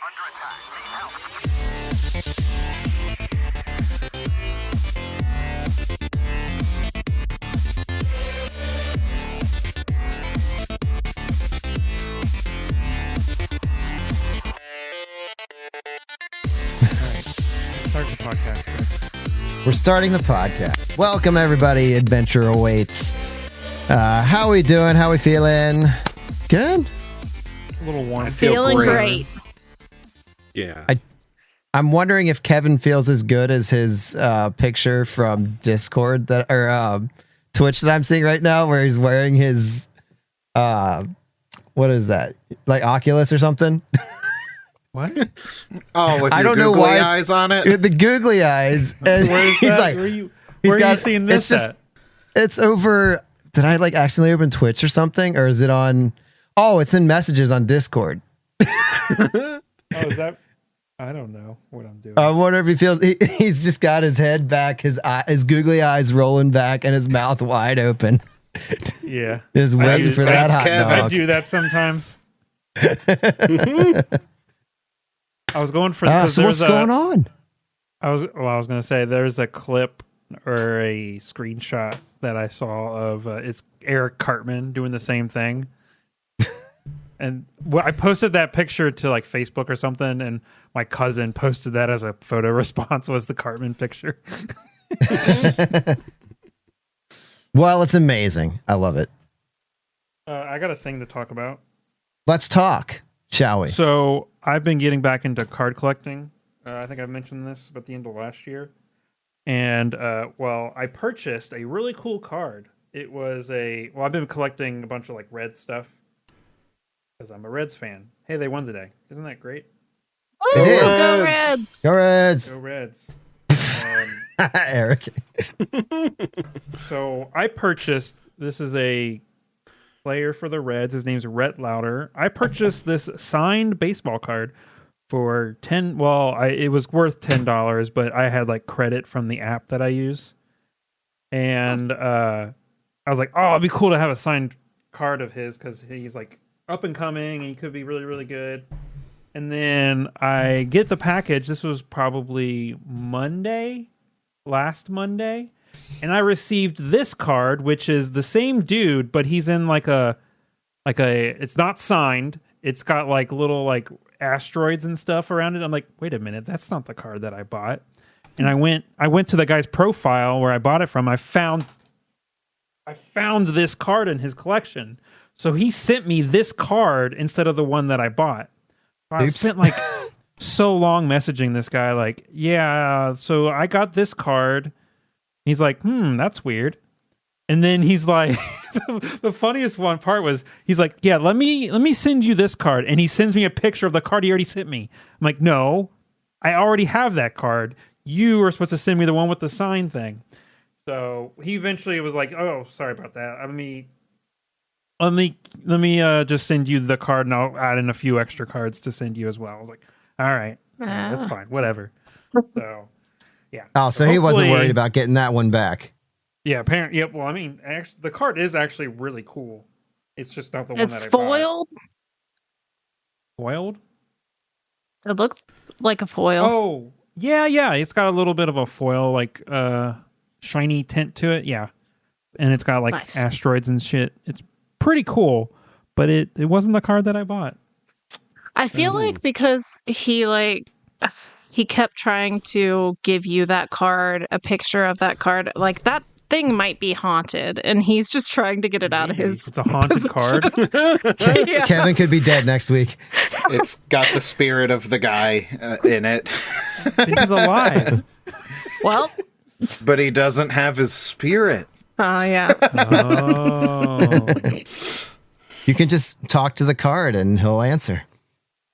Start the podcast. We're starting the podcast. Welcome, everybody. Adventure awaits. How we doing? How we feeling? Good? A little warm. Feeling great. Yeah. I'm wondering if Kevin feels as good as his picture from Discord or Twitch that I'm seeing right now, where he's wearing his what is that? Like Oculus or something? What? Oh, with I your don't know googly why eyes on it? With the googly eyes. And he's like, Where are you seeing this at? It's over. Did I like accidentally open Twitch or something? Or is it on? Oh, it's in messages on Discord. Oh, is that? I don't know what I'm doing. I wonder if he feels he's just got his head back, his googly eyes rolling back, and his mouth wide open. Yeah. Just waiting for that hot Kevin. I dog. do that sometimes. I was going for So what's going on? I was going to say there's a clip or a screenshot that I saw of it's Eric Cartman doing the same thing. And I posted that picture to like Facebook or something, and my cousin posted that as a photo response was the Cartman picture. Well, it's amazing. I love it. I got a thing to talk about. Let's talk, shall we? So I've been getting back into card collecting. I think I mentioned this at the end of last year. And, I purchased a really cool card. It was I've been collecting a bunch of like Reds stuff because I'm a Reds fan. Hey, they won today. Isn't that great? They Woo, did. go Reds! Go Reds. Go Reds. Eric. So I purchased, this is a player for the Reds. His name's Rhett Lauder. I purchased this signed baseball card for it was worth $10, but I had like credit from the app that I use. And I was like, oh, it'd be cool to have a signed card of his because he's like up and coming and he could be really, really good. And then I get the package. This was probably last Monday. And I received this card, which is the same dude, but he's in it's not signed. It's got like little like asteroids and stuff around it. I'm like, wait a minute, that's not the card that I bought. And I went to the guy's profile where I bought it from. I found this card in his collection. So he sent me this card instead of the one that I bought. I spent like so long messaging this guy, like, yeah, so I got this card. He's like, that's weird. And then he's like, the funniest part was, he's like, yeah, let me send you this card. And he sends me a picture of the card he already sent me. I'm like, no, I already have that card. You were supposed to send me the one with the sign thing. So he eventually was like, oh, sorry about that. Let me just send you the card, and I'll add in a few extra cards to send you as well. I was like, all right, that's fine, whatever. So, yeah. Oh, so he wasn't worried about getting that one back. Yeah, apparently. Yeah, well, I mean, actually, the card is actually really cool. It's just not the one that I It's bought. foiled. Foiled? It looks like a foil. Oh, yeah. It's got a little bit of a foil, like shiny tint to it. Yeah, and it's got like Nice. asteroids and shit. It's pretty cool, but it wasn't the card that I bought. I feel like because he kept trying to give you that card, a picture of that card, like that thing might be haunted, and he's just trying to get it out of his. It's a haunted card. Yeah. Kevin could be dead next week. It's got the spirit of the guy in it. He's alive. Well, But he doesn't have his spirit. yeah. Oh. You can just talk to the card and he'll answer.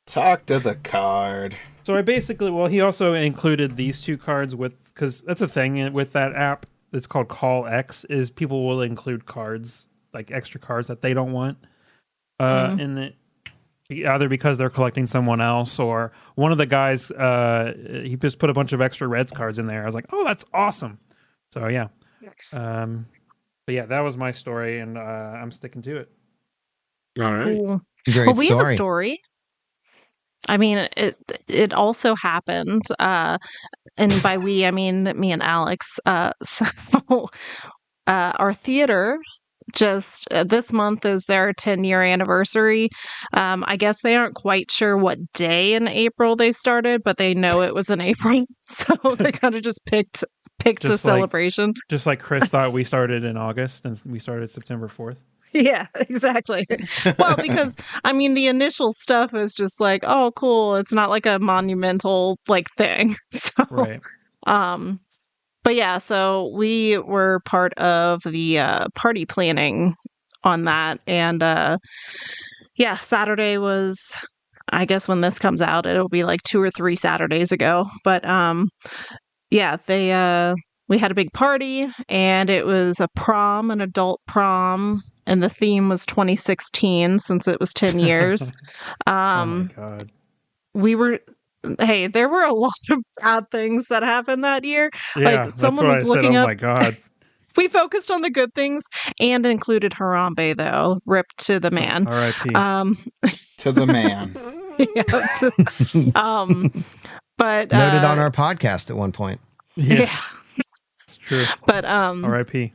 Talk to the card. So I basically, he also included these two cards because that's a thing with that app. It's called Call X. Is people will include cards, like extra cards that they don't want, in the either because they're collecting someone else or one of the guys. He just put a bunch of extra Reds cards in there. I was like, oh, that's awesome. So yeah, but yeah, that was my story, and I'm sticking to it. All right. Cool. Great Well, we have story. a story. I mean, it also happened, and by we, I mean me and Alex. So our theater just this month is their 10-year anniversary. I guess they aren't quite sure what day in April they started, but they know it was in April, so they kind of just picked a celebration. Just like Chris thought we started in August, and we started September 4th. Yeah, exactly. Well, because I mean, the initial stuff is just like, oh, cool. It's not like a monumental like thing. So, Right. But yeah, so we were part of the party planning on that, and yeah, Saturday was. I guess when this comes out, it'll be like 2 or 3 Saturdays ago. But yeah, we had a big party, and it was a prom, an adult prom. And the theme was 2016 since it was 10 years. Oh my God. There were a lot of bad things that happened that year. Yeah, like someone was looking up. Oh my God. We focused on the good things and included Harambe, though. Rip to the man. R.I.P. To the man. But noted on our podcast at one point. Yeah. It's true. But R.I.P.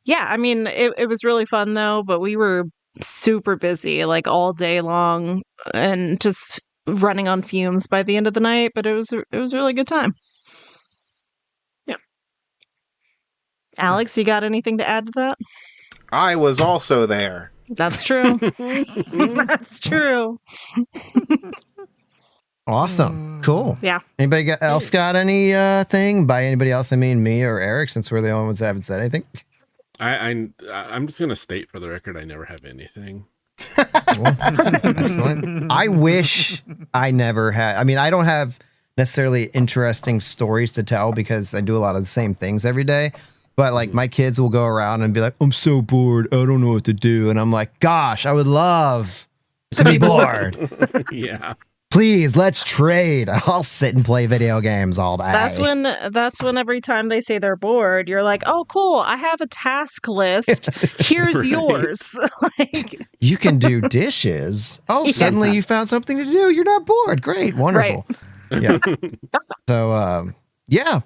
Yeah, I mean, it was really fun, though, but we were super busy, like, all day long and just running on fumes by the end of the night, but it was a really good time. Yeah. Alex, you got anything to add to that? I was also there. That's true. That's true. Awesome. Cool. Yeah. Anybody else got any thing? By anybody else, I mean me or Eric, since we're the only ones that haven't said anything. I'm just gonna state for the record, I never have anything. Excellent. I wish I never had. I mean, I don't have necessarily interesting stories to tell because I do a lot of the same things every day. But like my kids will go around and be like, "I'm so bored. I don't know what to do." And I'm like, "Gosh, I would love to be bored. Yeah. Please, let's trade. I'll sit and play video games all day." That's when every time they say they're bored, you're like, "Oh, cool! I have a task list. Here's yours." Like, you can do dishes. Oh, Yeah. suddenly you found something to do. You're not bored. Great, wonderful. Yeah. So, yeah.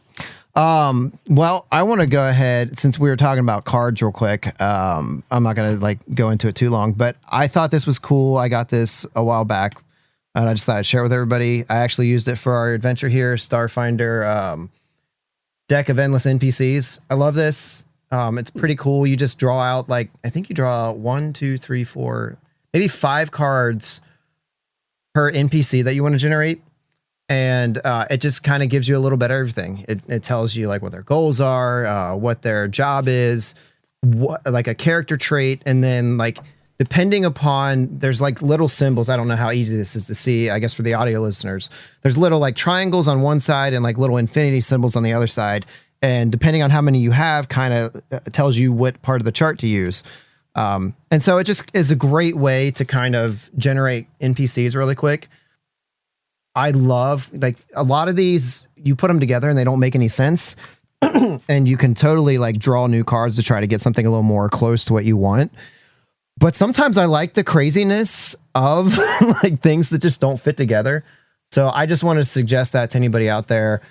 Well, I want to go ahead since we were talking about cards real quick. I'm not gonna like go into it too long, but I thought this was cool. I got this a while back. And I just thought I'd share it with everybody. I actually used it for our adventure here, Starfinder, deck of endless NPCs. I love this. It's pretty cool. You just draw out I think you draw 1, 2, 3, 4, maybe 5 cards per NPC that you want to generate. And it just kind of gives you a little bit of everything. It tells you like what their goals are, what their job is, what like a character trait, and then like depending upon, there's like little symbols. I don't know how easy this is to see, I guess for the audio listeners. There's little like triangles on one side and like little infinity symbols on the other side. And depending on how many you have, kind of tells you what part of the chart to use. And so it just is a great way to kind of generate NPCs really quick. I love like a lot of these, you put them together and they don't make any sense. And you can totally like draw new cards to try to get something a little more close to what you want. But sometimes I like the craziness of like things that just don't fit together. So I just want to suggest that to anybody out there.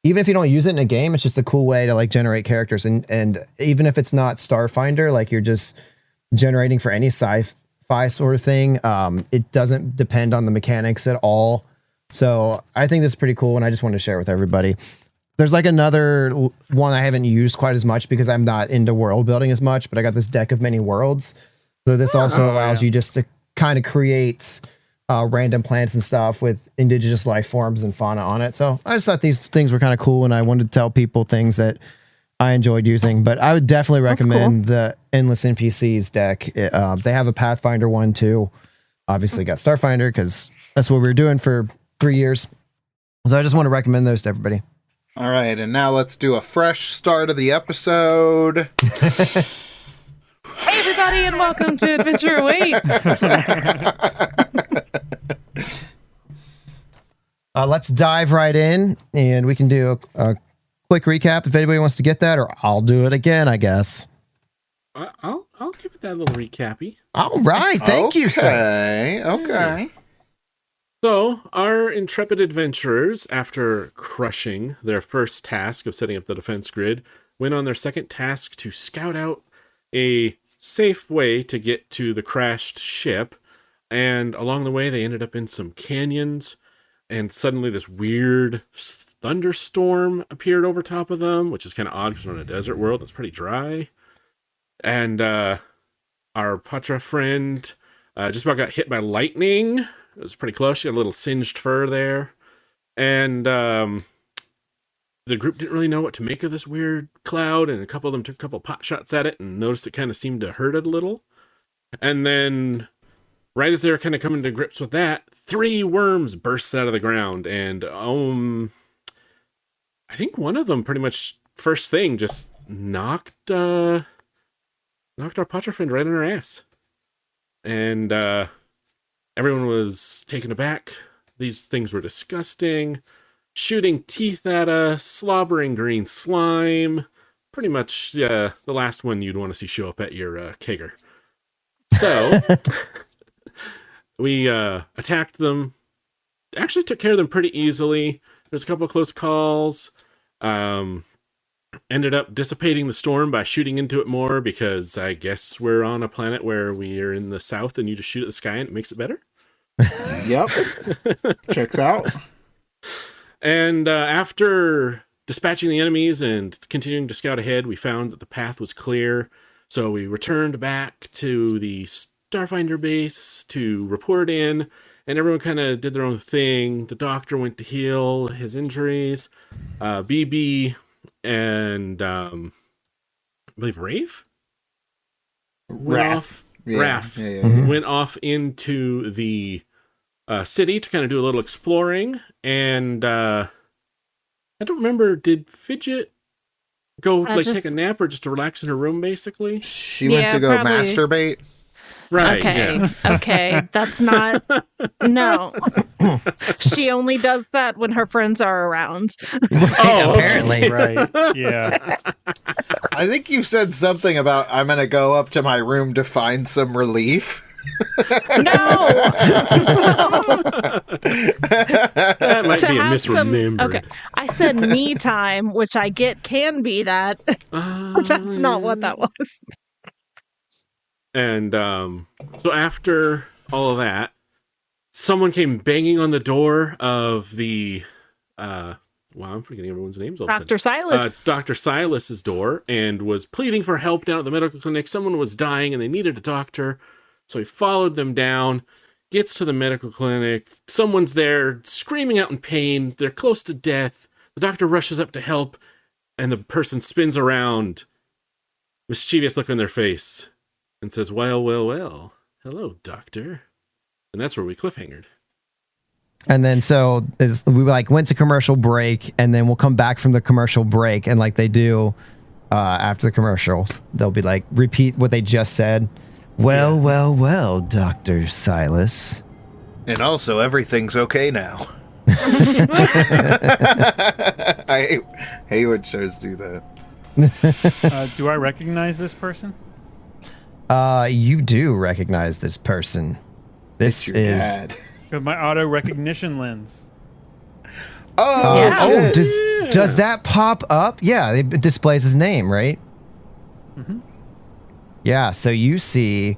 Even if you don't use it in a game, it's just a cool way to like generate characters. And even if it's not Starfinder, like you're just generating for any sci-fi sort of thing, it doesn't depend on the mechanics at all. So I think that's pretty cool. And I just want to share it with everybody. There's like another one I haven't used quite as much because I'm not into world building as much, but I got this deck of many worlds. So this also allows you just to kind of create random plants and stuff with indigenous life forms and fauna on it. So I just thought these things were kind of cool, and I wanted to tell people things that I enjoyed using. But I would definitely recommend the Endless NPCs deck. They have a Pathfinder one too. Obviously got Starfinder because that's what we were doing for 3 years. So I just want to recommend those to everybody. All right, and now let's do a fresh start of the episode. hey everybody, and welcome to Adventure Awaits. Let's dive right in, and we can do a quick recap if anybody wants to get that, or I'll do it again, I guess. I'll give it that little recappy. All right, thank you, sir. Okay. So, our intrepid adventurers, after crushing their first task of setting up the defense grid, went on their second task to scout out a safe way to get to the crashed ship. And along the way, they ended up in some canyons, and suddenly this weird thunderstorm appeared over top of them, which is kind of odd because we're in a desert world. It's pretty dry. And our Patra friend just about got hit by lightning. It was pretty close. She had a little singed fur there. And the group didn't really know what to make of this weird cloud, and a couple of them took a couple pot shots at it and noticed it kind of seemed to hurt it a little. And then, right as they were kind of coming to grips with that, 3 worms burst out of the ground, and I think one of them pretty much first thing just knocked our Patra friend right in her ass. And everyone was taken aback. These things were disgusting. Shooting teeth at us, slobbering green slime. Pretty much the last one you'd want to see show up at your kegger. So, we attacked them. Actually took care of them pretty easily. There's a couple of close calls. Ended up dissipating the storm by shooting into it more, because I guess we're on a planet where we are in the south and you just shoot at the sky and it makes it better. Yep. Checks out. And after dispatching the enemies and continuing to scout ahead, we found that the path was clear. So we returned back to the Starfinder base to report in, and everyone kind of did their own thing. The doctor went to heal his injuries. BB and I believe Rafe? Raph. Raph Yeah. went off into the city to kind of do a little exploring, and I don't remember, did Fidget go take a nap or just to relax in her room, basically? She went to go probably. masturbate. Right. Okay. Yeah. Okay. That's not. No. She only does that when her friends are around. Oh, Apparently. Right. Yeah. I think you said something about I'm going to go up to my room to find some relief. No. That might To be a have some- misremembered. Okay. I said me time, which I get can be that. That's not what that was. And so after all of that, someone came banging on the door of the wow, I'm forgetting everyone's names. Dr. Silas. Dr. Silas's door, and was pleading for help down at the medical clinic. Someone was dying and they needed a doctor. So he followed them down, gets to the medical clinic. Someone's there screaming out in pain. They're close to death. The doctor rushes up to help, and the person spins around, mischievous look on their face, and says, well, hello, doctor. And that's where we cliffhangered. And then we went to commercial break, and then we'll come back from the commercial break, and like they do after the commercials, they'll be like, repeat what they just said. Well, Dr. Silas. And also, everything's okay now. I hate when shows do that. Do I recognize this person? You do recognize this person. This It's your is. dad. With my auto recognition lens. Oh, Yeah. Oh, shit. does that pop up? Yeah, it displays his name, right? Mm-hmm. Yeah, so you see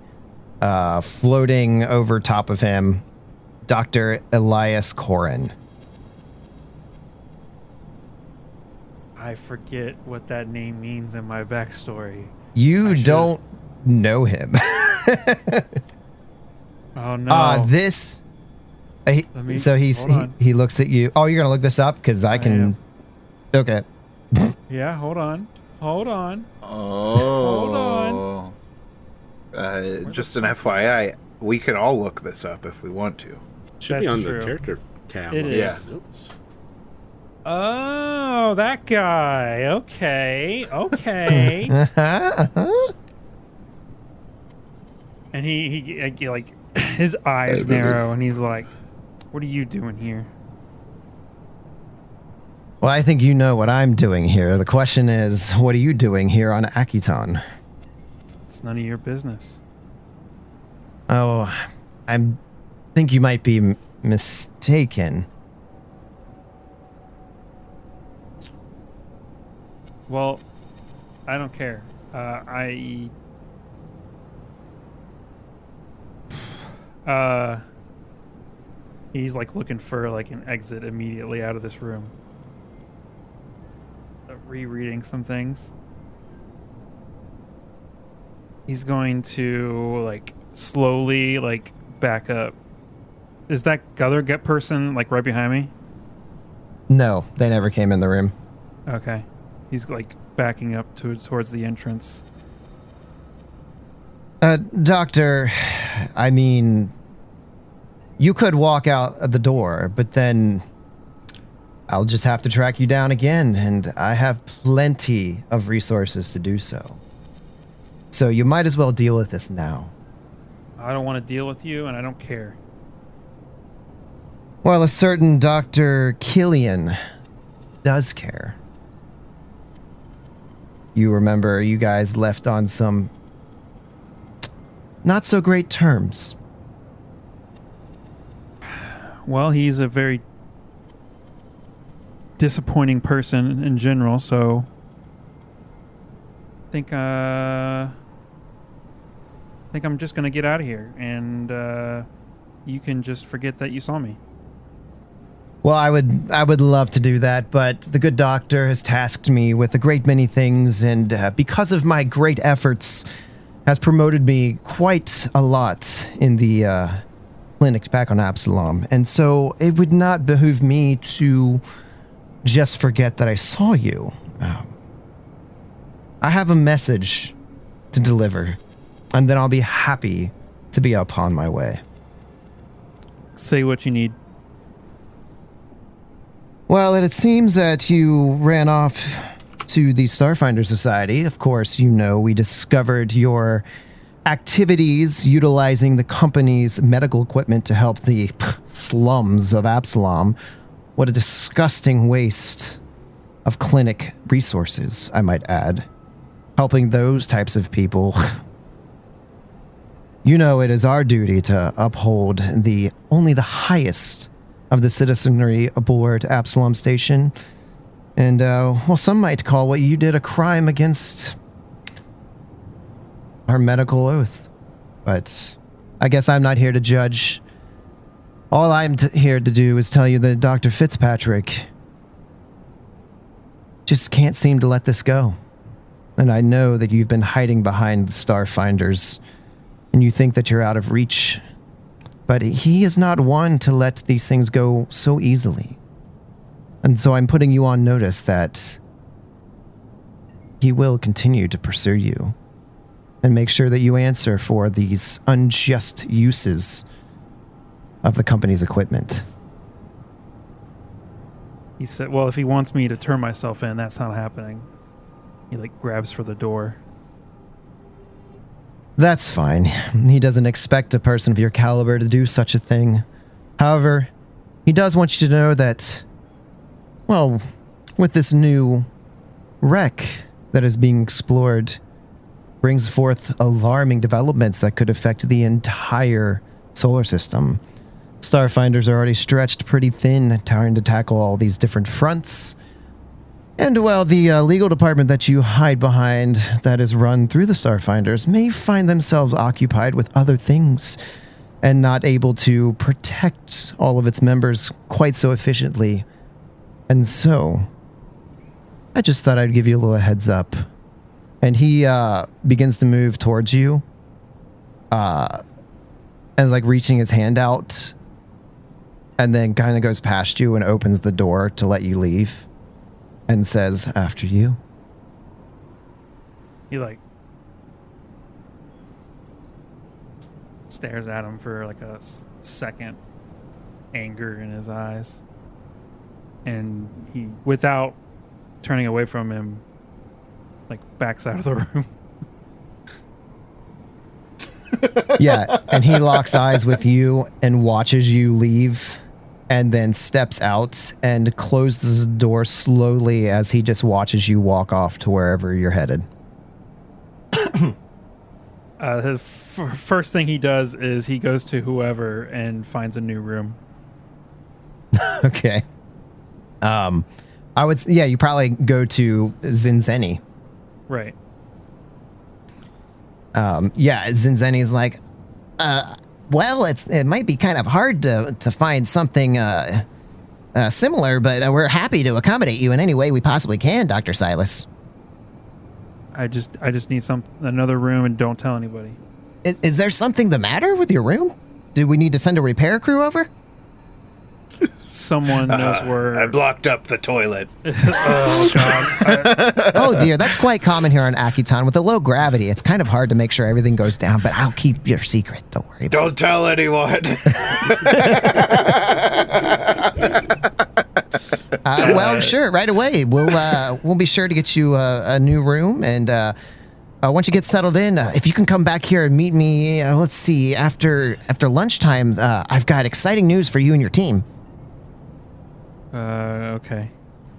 floating over top of him, Dr. Elias Corin. I forget what that name means in my backstory. You should- don't know him. Oh no. This. Let me- So hold on. he looks at you. Oh, you're gonna look this up because I can. am. Okay. Yeah, hold on. Oh. Hold on. Just an FYI, we can all look this up if we want to. Should be That's on true. the character tab. It on is. the notes. Oh, that guy. Okay. And he like his eyes narrow, and he's like, "What are you doing here?" Well, I think you know what I'm doing here. The question is, what are you doing here on Akiton? It's none of your business. Oh, I think you might be mistaken. Well, I don't care. He's like looking for like an exit immediately out of this room. Rereading some things. He's going to like slowly like back up. Is that other person like right behind me? No, they never came in the room. Okay. He's like backing up towards the entrance. Doctor, I mean, you could walk out the door, but then I'll just have to track you down again, and I have plenty of resources to do so. So you might as well deal with this now. I don't want to deal with you, and I don't care. Well, a certain Dr. Killian does care. You remember you guys left on some not so great terms. Well, he's a very disappointing person in general, so I think I'm just gonna get out of here, and you can just forget that you saw me. Well, I would love to do that, but the good doctor has tasked me with a great many things, and because of my great efforts, has promoted me quite a lot in the clinic back on Absalom. And so it would not behoove me to just forget that I saw you. I have a message to deliver, and then I'll be happy to be upon my way. Say what you need. Well, it seems that you ran off to the Starfinder Society. Of course, you know, we discovered your activities utilizing the company's medical equipment to help the slums of Absalom. What a disgusting waste of clinic resources, I might add. Helping those types of people. You know, it is our duty to uphold only the highest of the citizenry aboard Absalom Station. And, well, some might call what you did a crime against our medical oath. But I guess I'm not here to judge. All I'm here to do is tell you that Dr. Fitzpatrick just can't seem to let this go. And I know that you've been hiding behind the Starfinders, and you think that you're out of reach. But he is not one to let these things go so easily. And so I'm putting you on notice that he will continue to pursue you and make sure that you answer for these unjust uses of the company's equipment. He said, well, if he wants me to turn myself in, that's not happening. He like grabs for the door. That's fine. He doesn't expect a person of your caliber to do such a thing. However, he does want you to know that, well, with this new wreck that is being explored, brings forth alarming developments that could affect the entire solar system. Starfinders are already stretched pretty thin, trying to tackle all these different fronts. And, well, the legal department that you hide behind that is run through the Starfinders may find themselves occupied with other things and not able to protect all of its members quite so efficiently. And so, I just thought I'd give you a little heads up. And he begins to move towards you, as like reaching his hand out, and then kind of goes past you and opens the door to let you leave. And says, after you. He like stares at him for like a second, anger in his eyes. And he, without turning away from him, like backs out of the room. Yeah, and he locks eyes with you and watches you leave. And then steps out and closes the door slowly as he just watches you walk off to wherever you're headed. The first thing he does is he goes to whoever and finds a new room. Okay. You probably go to Zinzeni. Right. Zinzeni's like, well, it might be kind of hard to find something similar, but we're happy to accommodate you in any way we possibly can, Dr. Silas. I just need another room, and don't tell anybody. Is there something the matter with your room? Do we need to send a repair crew over? Someone knows where... I blocked up the toilet. Oh, God. Oh, dear. That's quite common here on Akiton. With the low gravity, it's kind of hard to make sure everything goes down, but I'll keep your secret. Don't worry about it. Don't tell anyone. Well, sure. Right away. We'll be sure to get you a new room, and once you get settled in, if you can come back here and meet me, let's see, after lunchtime, I've got exciting news for you and your team. Okay.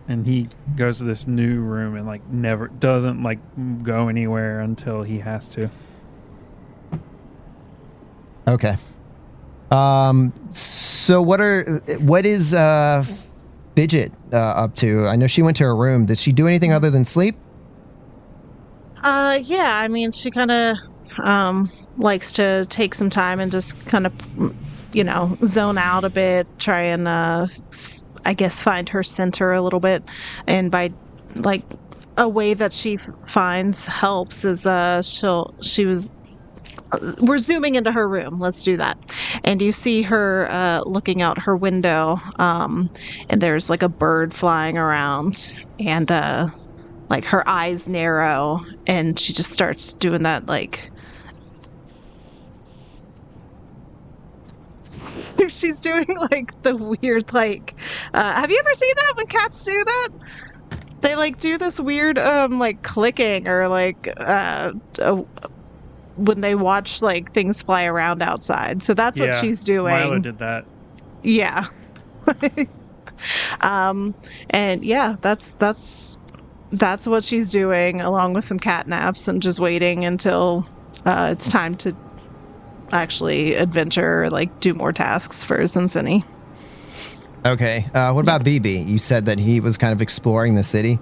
And he goes to this new room and never doesn't go anywhere until he has to. Okay. So what is Fidget up to? I know she went to her room. Did she do anything other than sleep? Yeah, I mean, she kind of likes to take some time and just kind of, zone out a bit, try and, I guess, find her center a little bit. And by, a way that she finds helps is we're zooming into her room. Let's do that. And you see her looking out her window, and there's a bird flying around, and her eyes narrow, and she just starts doing that she's doing the weird have you ever seen that when cats do that? They do this weird clicking or when they watch things fly around outside. So that's what she's doing. Milo did that. Yeah. And yeah, that's what she's doing, along with some cat naps and just waiting until it's time to actually adventure, do more tasks for Cincinnati. Okay. What about BB? You said that he was kind of exploring the city.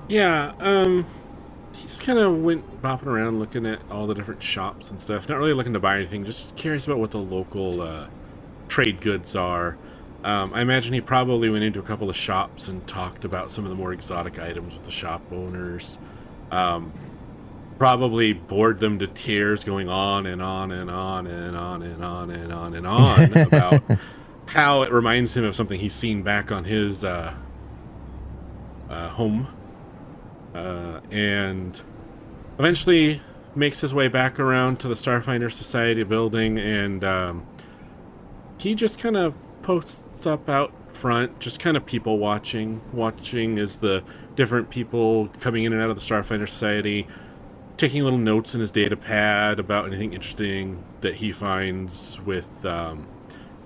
Yeah. He just kind of went bopping around looking at all the different shops and stuff. Not really looking to buy anything, just curious about what the local trade goods are. I imagine he probably went into a couple of shops and talked about some of the more exotic items with the shop owners. Probably bored them to tears, going on and on and on and on and on and on and on about how it reminds him of something he's seen back on his home. And eventually makes his way back around to the Starfinder Society building, and he just kind of posts up out front, just kind of people watching as the different people coming in and out of the Starfinder Society, taking little notes in his data pad about anything interesting that he finds with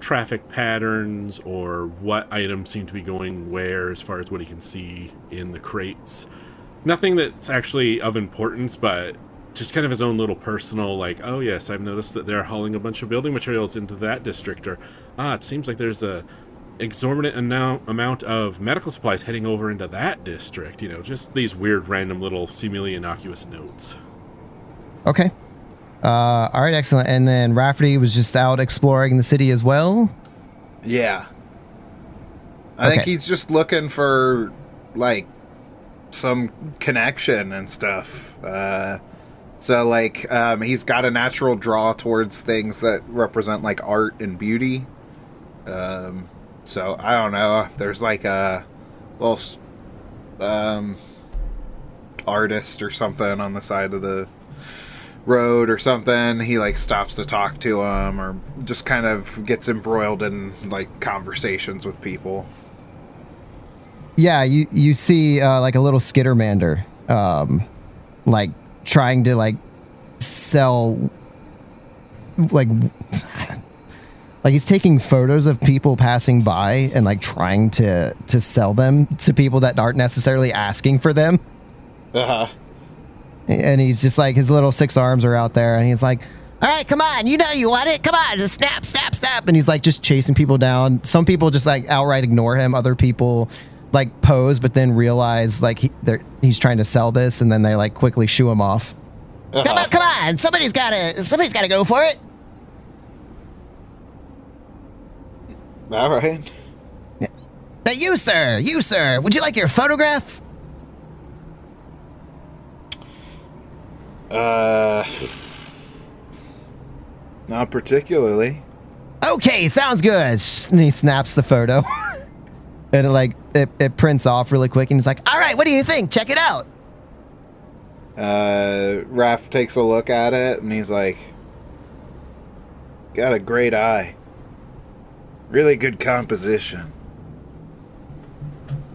traffic patterns or what items seem to be going where as far as what he can see in the crates. Nothing that's actually of importance, but just kind of his own little personal, oh yes, I've noticed that they're hauling a bunch of building materials into that district, or it seems like there's a exorbitant amount of medical supplies heading over into that district. Just these weird, random little seemingly innocuous notes. Okay. All right, excellent. And then Rafferty was just out exploring the city as well? Yeah. I think he's just looking for, some connection and stuff. So he's got a natural draw towards things that represent, art and beauty. So I don't know if there's, a little artist or something on the side of the road or something. He stops to talk to him, or just kind of gets embroiled in conversations with people. Yeah, you see a little skittermander trying to sell he's taking photos of people passing by and trying to sell them to people that aren't necessarily asking for them. Uh-huh. And he's just his little 6 arms are out there, and he's like, All right, come on. You know you want it. Come on, just snap, snap, snap. And he's like just chasing people down. Some people just like outright ignore him. Other people like pose, but then realize like he's trying to sell this, and then they like quickly shoo him off. Come on. Somebody's gotta go for it. All right. Now you, sir. Would you like your photograph? Not particularly. Okay, sounds good. And he snaps the photo. And it prints off really quick, and he's like, all right, what do you think? Check it out. Raph takes a look at it, and he's like, got a great eye. Really good composition.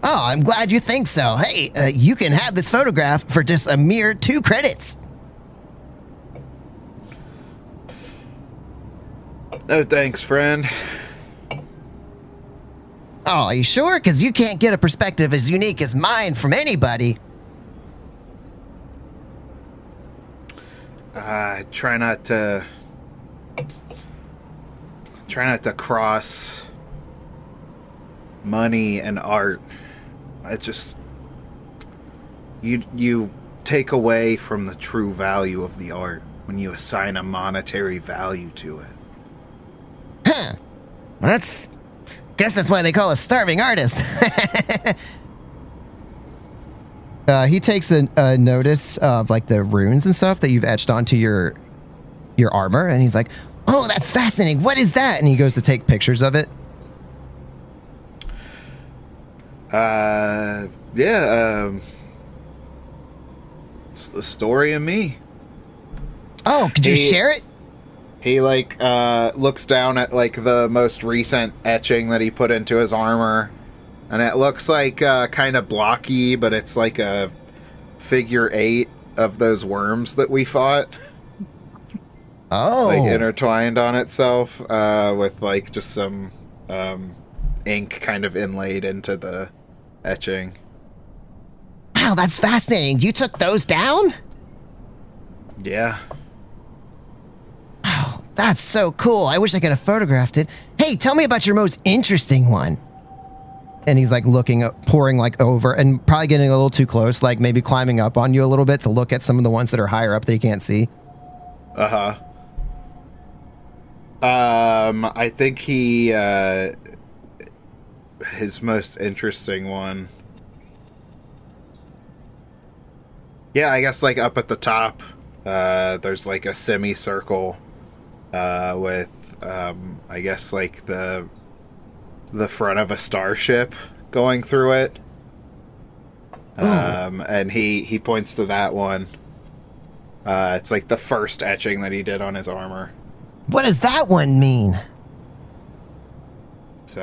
Oh, I'm glad you think so. Hey, you can have this photograph for just a mere 2 credits. No thanks, friend. Oh, are you sure? Because you can't get a perspective as unique as mine from anybody. Try not to cross money and art. It's just you take away from the true value of the art when you assign a monetary value to it. Huh. Well, guess that's why they call us starving artists. He takes a notice of like the runes and stuff that you've etched onto your armor, and he's like, oh, that's fascinating. What is that? And he goes to take pictures of it. It's the story of me. Oh, could you share it? He looks down at like the most recent etching that he put into his armor, and it looks like kind of blocky, but it's like a figure 8 of those worms that we fought. Oh, like intertwined on itself with like just some ink kind of inlaid into the etching. Wow, that's fascinating. You took those down? Yeah. Wow, that's so cool. I wish I could have photographed it. Hey, tell me about your most interesting one. And he's like looking up, pouring like over, and probably getting a little too close, like maybe climbing up on you a little bit to look at some of the ones that are higher up that you can't see. Uh-huh. I think his most interesting one. Yeah, I guess like up at the top, there's like a semicircle, with, I guess like the front of a starship going through it. And he points to that one. It's like the first etching that he did on his armor. What does that one mean? It's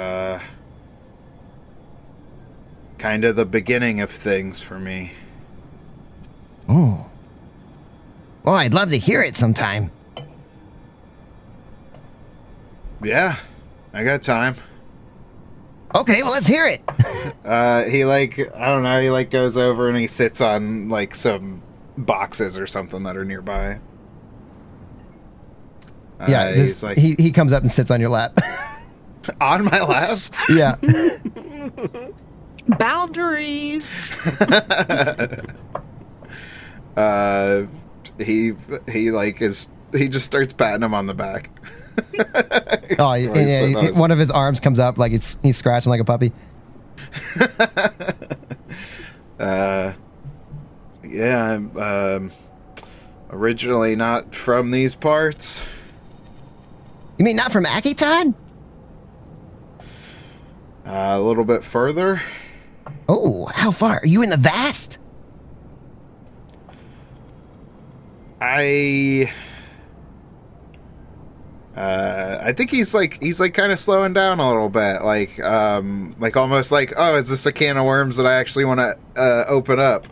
kind of the beginning of things for me. Oh. Well, I'd love to hear it sometime. Yeah, I got time. Okay, well, let's hear it. He like, I don't know, he like goes over and he sits on like some boxes or something that are nearby. Yeah, he's like, he comes up and sits on your lap. on my lap? Yeah. Boundaries. He just starts patting him on the back. Oh, yeah, one of his arms comes up like he's scratching like a puppy. Yeah, I'm originally not from these parts. You mean not from Akiton? A little bit further. Oh, how far? Are you in the vast? I think he's kind of slowing down a little bit, like almost like, oh, is this a can of worms that I actually want to open up?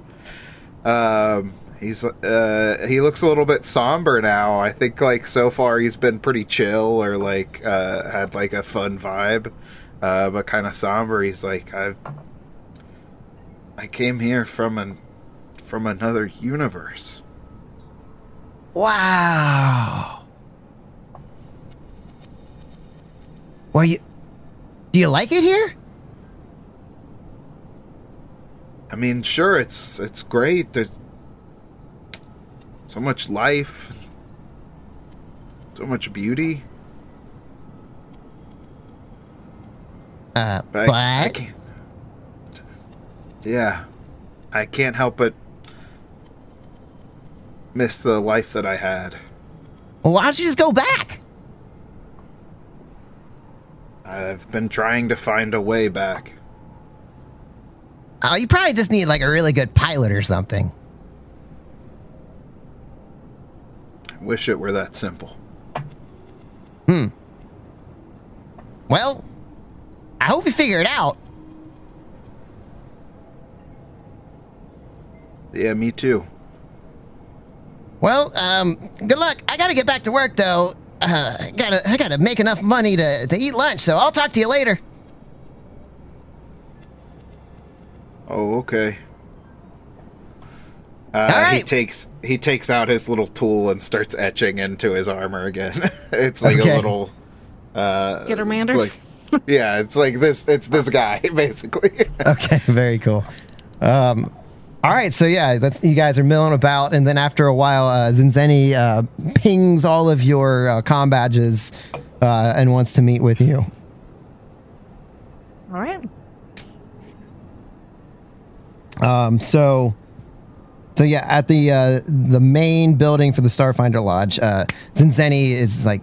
He looks a little bit somber now. I think like so far he's been pretty chill, or like had like a fun vibe, but kind of somber. He's like, I came here from another universe. Wow. Well, do you like it here? I mean, sure, it's great. There's so much life, so much beauty. But I can't. Yeah, I can't help but miss the life that I had. Well, why don't you just go back? I've been trying to find a way back. Oh, you probably just need like a really good pilot or something. I wish it were that simple. Well, I hope you figure it out. Yeah, me too. Well, good luck. I gotta get back to work though. I gotta make enough money to eat lunch, so I'll talk to you later. Oh, okay. All right. He takes out his little tool and starts etching into his armor again. It's like Okay. a little Gittermander? like, yeah, it's like this. It's this guy basically. Okay, very cool. All right, so yeah, you guys are milling about, and then after a while, Zinzeni pings all of your comm badges and wants to meet with you. All right. So yeah, at the main building for the Starfinder Lodge, Zinzeni is like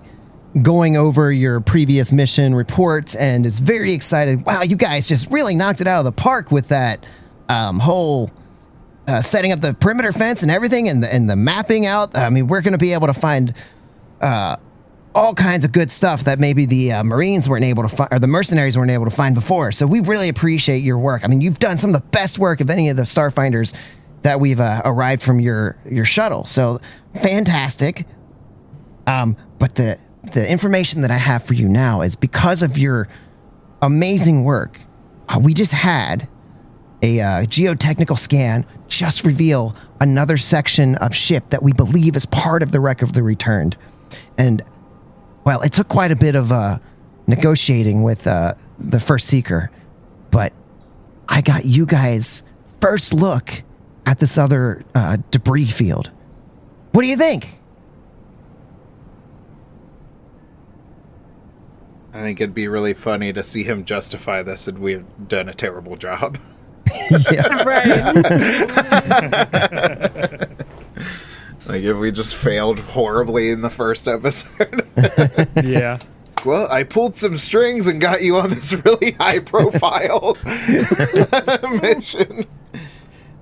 going over your previous mission reports and is very excited. Wow, you guys just really knocked it out of the park with that whole setting up the perimeter fence and everything, and the mapping out. I mean, we're going to be able to find all kinds of good stuff that maybe the Marines weren't able to find, or the mercenaries weren't able to find before. So we really appreciate your work. I mean, you've done some of the best work of any of the Starfinders that we've arrived from your shuttle. So fantastic. But the information that I have for you now is because of your amazing work. We just had a geotechnical scan just reveal another section of ship that we believe is part of the wreck of the Returned. And well, it took quite a bit of negotiating with the first seeker, but I got you guys first look at this other debris field. What do you think? I think it'd be really funny to see him justify this, and we've done a terrible job. Yeah. Right. Like if we just failed horribly in the first episode. Yeah. Well, I pulled some strings and got you on this really high-profile mission.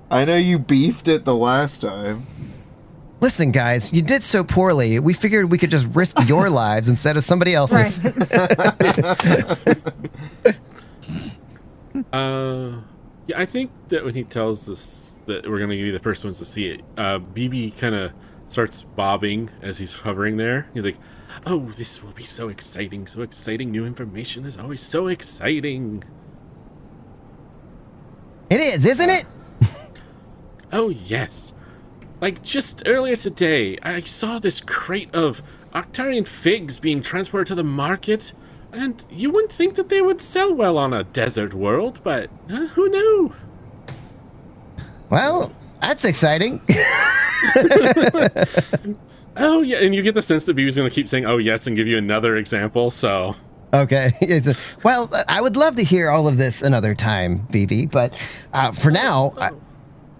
I know you beefed it the last time. Listen, guys, you did so poorly. We figured we could just risk your lives instead of somebody else's. Right. Yeah, I think that when he tells us that we're going to be the first ones to see it, BB kind of starts bobbing as he's hovering there. He's like, oh, this will be so exciting, so exciting. New information is always so exciting. It is, isn't it? Oh, yes. Like, just earlier today, I saw this crate of Octarian figs being transported to the market, and you wouldn't think that they would sell well on a desert world, but who knew? Well, that's exciting. Oh, yeah, and you get the sense that BB's going to keep saying, oh, yes, and give you another example, so... Okay. Well, I would love to hear all of this another time, BB, but for now...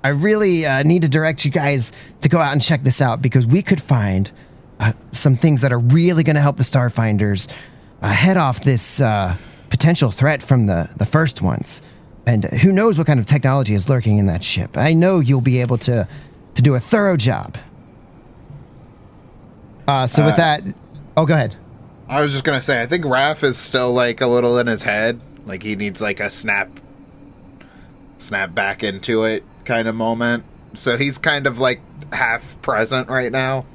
I really need to direct you guys to go out and check this out, because we could find some things that are really going to help the Starfinders head off this potential threat from the first ones. And who knows what kind of technology is lurking in that ship. I know you'll be able to do a thorough job. So with that... Oh, go ahead. I was just going to say, I think Raph is still like a little in his head. Like he needs like a snap back into it kind of moment. So he's kind of like half present right now.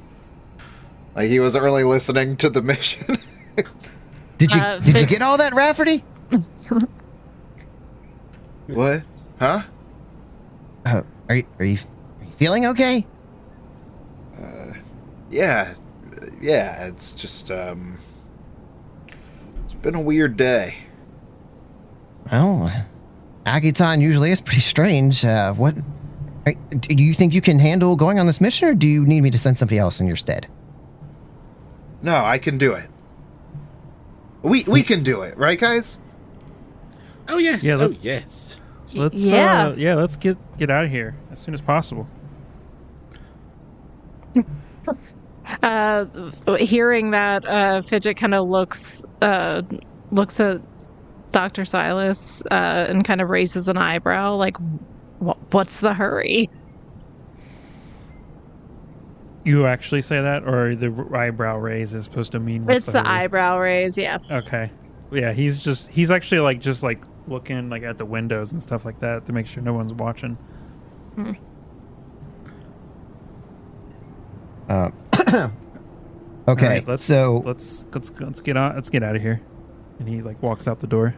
Like he was early listening to the mission. Did you get all that, Rafferty? What? Huh? Are you feeling okay? Yeah. It's just it's been a weird day. Well, Akitan usually is pretty strange. Do you think you can handle going on this mission, or do you need me to send somebody else in your stead? No, I can do it. We can do it, right, guys? Oh yes. Yeah, oh yes. Let's let's get out of here as soon as possible. Hearing that, Fidget kind of looks at Dr. Silas and kind of raises an eyebrow, like, what's the hurry? You actually say that, or the eyebrow raise is supposed to mean what's It's the hurry? eyebrow raise, yeah. Okay. Yeah, he's actually just looking like at the windows and stuff like that to make sure no one's watching. Okay, All right, so let's get out of here. And he walks out the door.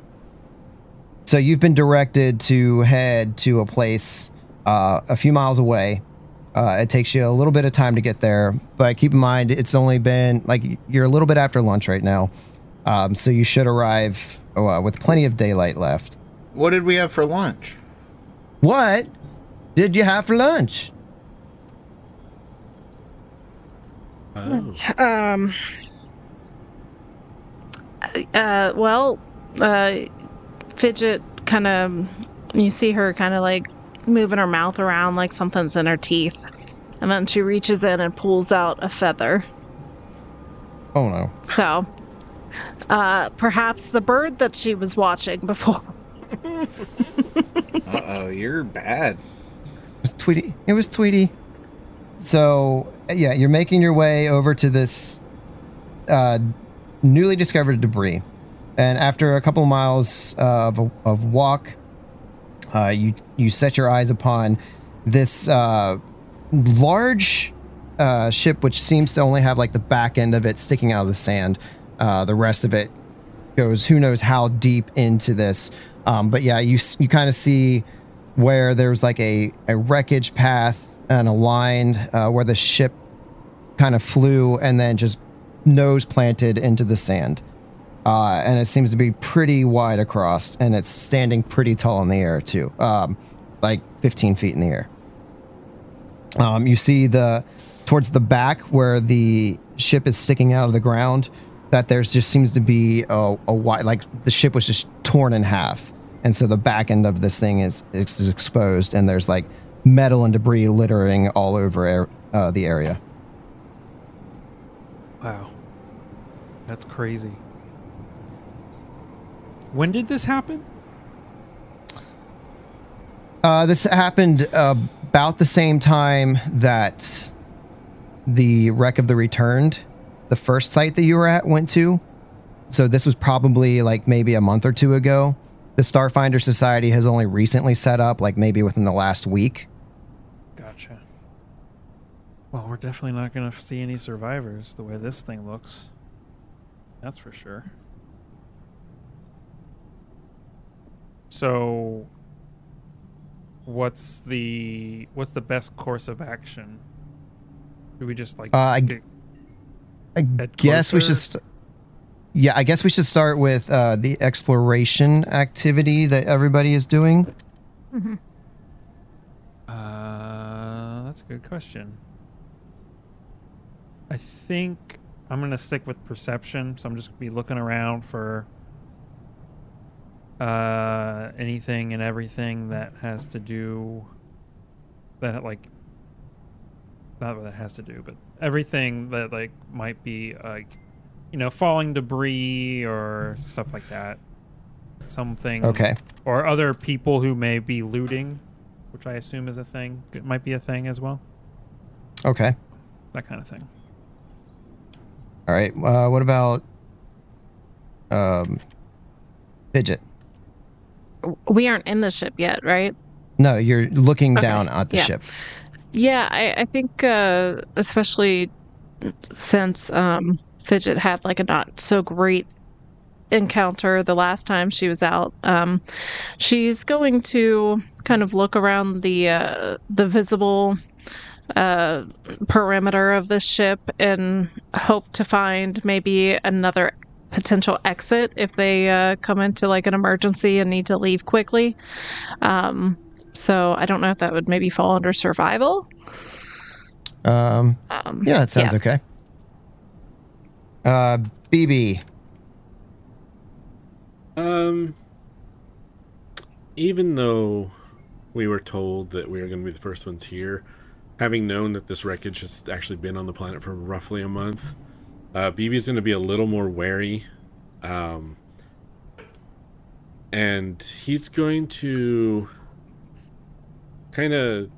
So you've been directed to head to a place a few miles away. It takes you a little bit of time to get there, but keep in mind it's only been you're a little bit after lunch right now, so you should arrive with plenty of daylight left. What did we have for lunch? What did you have for lunch? Oh. Fidget kind of, you see her kind of moving her mouth around like something's in her teeth. And then she reaches in and pulls out a feather. Oh no. So, perhaps the bird that she was watching before. Uh-oh, you're bad. It was Tweety. So, yeah, you're making your way over to this newly discovered debris. And after a couple miles of walk, you set your eyes upon this large ship, which seems to only have the back end of it sticking out of the sand. The rest of it goes who knows how deep into this. But yeah, you kind of see where there's a wreckage path and a line where the ship kind of flew and then just nose planted into the sand. And it seems to be pretty wide across, and it's standing pretty tall in the air too, 15 feet in the air. You see towards the back where the ship is sticking out of the ground, that there's just seems to be a wide, the ship was just torn in half, and so the back end of this thing is exposed, and there's metal and debris littering all over the area. Wow. That's crazy. When did this happen? This happened about the same time that the wreck of the Returned, the first site that you were at, went to. So this was probably maybe a month or two ago. The Starfinder Society has only recently set up, maybe within the last week. Gotcha. Well, we're definitely not going to see any survivors the way this thing looks. That's for sure. So, what's the best course of action? Do we just I guess we should. I guess we should start with the exploration activity that everybody is doing. Mm-hmm. That's a good question. I think I'm gonna stick with perception, so I'm just gonna be looking around for anything and everything that has to do that not what that has to do, but everything that might be falling debris or stuff like that. Something. Okay. Or other people who may be looting, which I assume is a thing. It might be a thing as well. Okay. That kind of thing. All right. What about Fidget? We aren't in the ship yet, right? No, you're looking down at the ship. Yeah, I think especially since Fidget had a not so great encounter the last time she was out, she's going to kind of look around the visible perimeter of the ship and hope to find maybe another potential exit if they come into like an emergency and need to leave quickly. So I don't know if that would maybe fall under survival. Yeah, it sounds okay. BB. Even though we were told that we were going to be the first ones here, having known that this wreckage has actually been on the planet for roughly a month, BB's going to be a little more wary. And he's going to kind of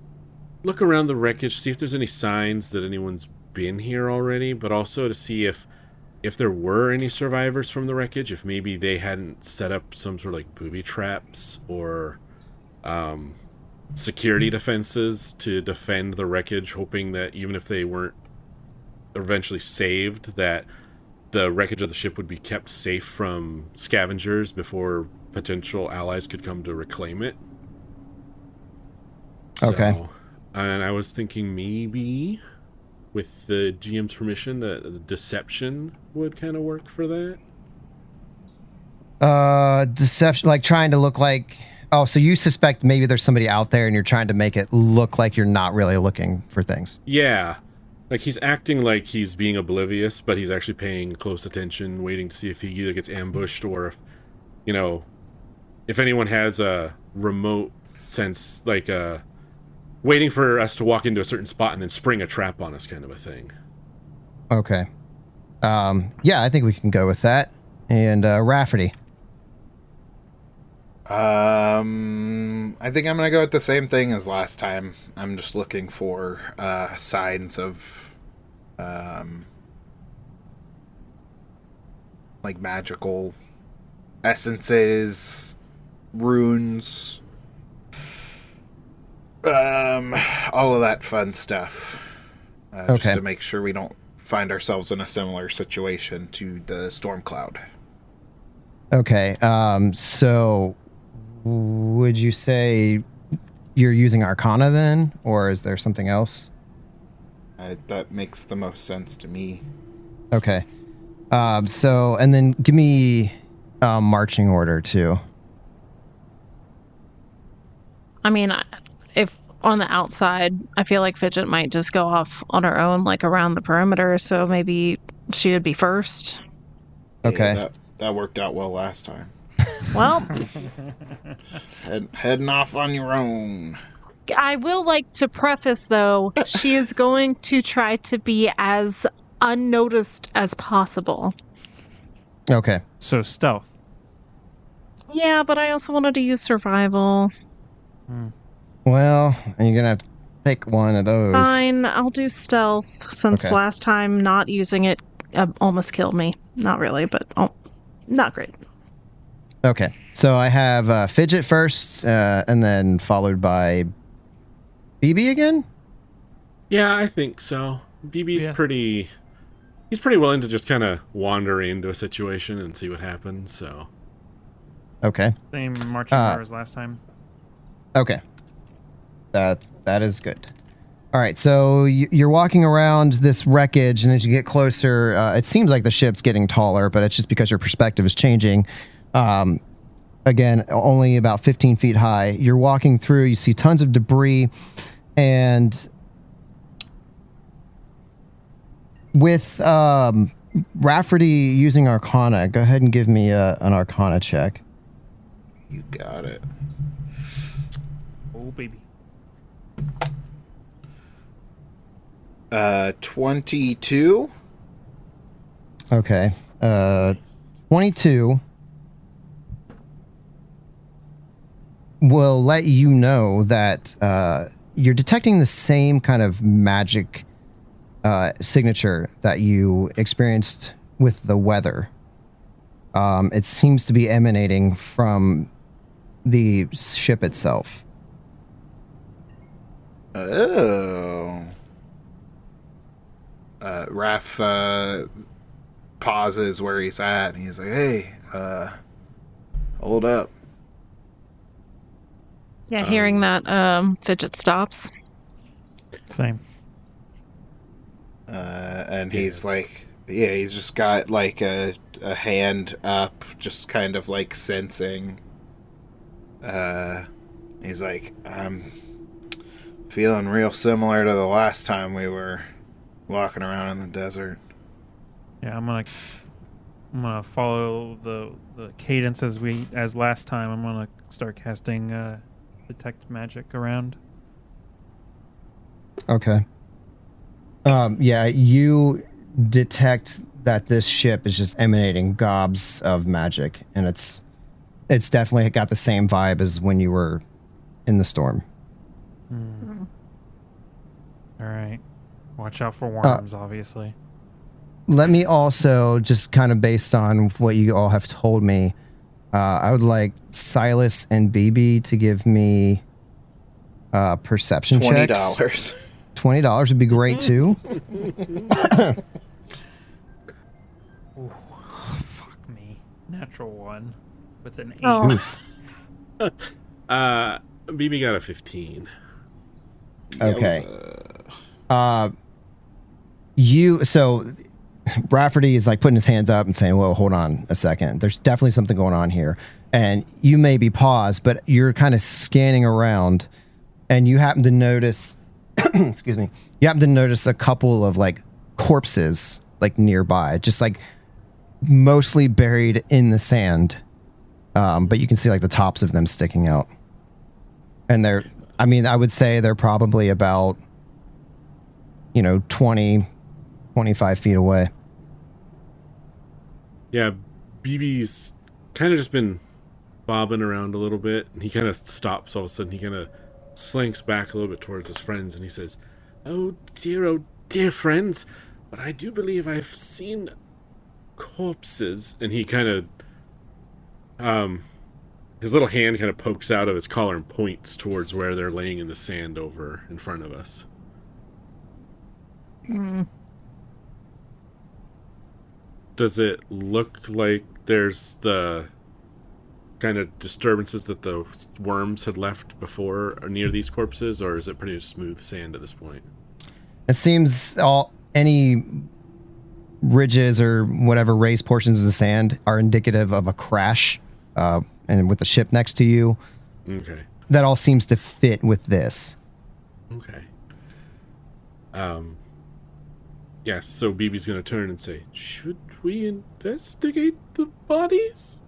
look around the wreckage, see if there's any signs that anyone's been here already, but also to see if there were any survivors from the wreckage, if maybe they hadn't set up some sort of like booby traps or security defenses to defend the wreckage, hoping that even if they weren't eventually saved, that the wreckage of the ship would be kept safe from scavengers before potential allies could come to reclaim it. Okay. So, and I was thinking maybe with the GM's permission that the deception would kind of work for that. Deception, like trying to look like... Oh, so you suspect maybe there's somebody out there and you're trying to make it look like you're not really looking for things. Yeah. Like he's acting like he's being oblivious, but he's actually paying close attention, waiting to see if he either gets ambushed or if, you know, if anyone has a remote sense, like waiting for us to walk into a certain spot and then spring a trap on us kind of a thing. Okay. Yeah, I think we can go with that. And Rafferty. I think I'm gonna go with the same thing as last time. I'm just looking for signs of like magical essences, runes, all of that fun stuff. Just to make sure we don't find ourselves in a similar situation to the storm cloud. Okay. So would you say you're using Arcana then, or is there something else? That makes the most sense to me. Okay. So, and then give me marching order too. I mean, if on the outside, I feel like Fidget might just go off on her own, like around the perimeter. So maybe she would be first. Okay. Yeah, that worked out well last time. Well, Heading off on your own. I will like to preface, though, she is going to try to be as unnoticed as possible. Okay. So stealth. Yeah, but I also wanted to use survival. Well, you're gonna have to pick one of those. Fine, I'll do stealth, since Okay. last time not using it almost killed me. Not really, but not great. Okay. So I have Fidget first, and then followed by BB again? Yeah, I think so. BB's Yes. he's pretty willing to just kind of wander into a situation and see what happens, so. Okay. Same marching order as last time. Okay. That is good. All right, so you're walking around this wreckage, and as you get closer, it seems like the ship's getting taller, but it's just because your perspective is changing. Again, only about 15 feet high. You're walking through, you see tons of debris, and with Rafferty using Arcana, go ahead and give me an Arcana check. You got it. Oh, baby. 22. Okay. 22 will let you know that you're detecting the same kind of magic signature that you experienced with the weather. It seems to be emanating from the ship itself. Oh. Raph pauses where he's at, and he's like, "Hey, hold up." Yeah, hearing that, Fidget stops. Same. And he's like, Yeah, he's just got like a hand up, just kind of like sensing. He's like, I'm feeling real similar to the last time we were walking around in the desert. Yeah, I'm gonna follow the cadence as last time. I'm gonna start casting detect magic around. Okay. Yeah, you detect that this ship is just emanating gobs of magic, and it's definitely got the same vibe as when you were in the storm. All right. Watch out for worms, obviously. Let me also, just kind of based on what you all have told me, I would like Silas and BB to give me perception checks. $20. $20 would be great too. Ooh, fuck me. Natural 1 with an 8. Oh. BB got a 15. Okay. So Rafferty is like putting his hands up and saying, "Whoa, hold on a second. There's definitely something going on here." And you may be paused, but you're kind of scanning around, and you happen to notice, excuse me, you happen to notice a couple of like corpses like nearby, just like mostly buried in the sand. But you can see like the tops of them sticking out. And I would say they're probably about, 20, 25 feet away. Yeah, BB's kind of just been bobbing around a little bit, and he kind of stops all of a sudden. He kind of slinks back a little bit towards his friends, and he says, oh dear friends, but I do believe I've seen corpses. And he kind of, his little hand kind of pokes out of his collar and points towards where they're laying in the sand over in front of us. Does it look like there's the kind of disturbances that the worms had left before or near these corpses, or is it pretty smooth sand at this point? It seems any ridges or whatever raised portions of the sand are indicative of a crash, and with the ship next to you. Okay. That all seems to fit with this. Okay. Yes, so BB's gonna turn and say, should we investigate the bodies?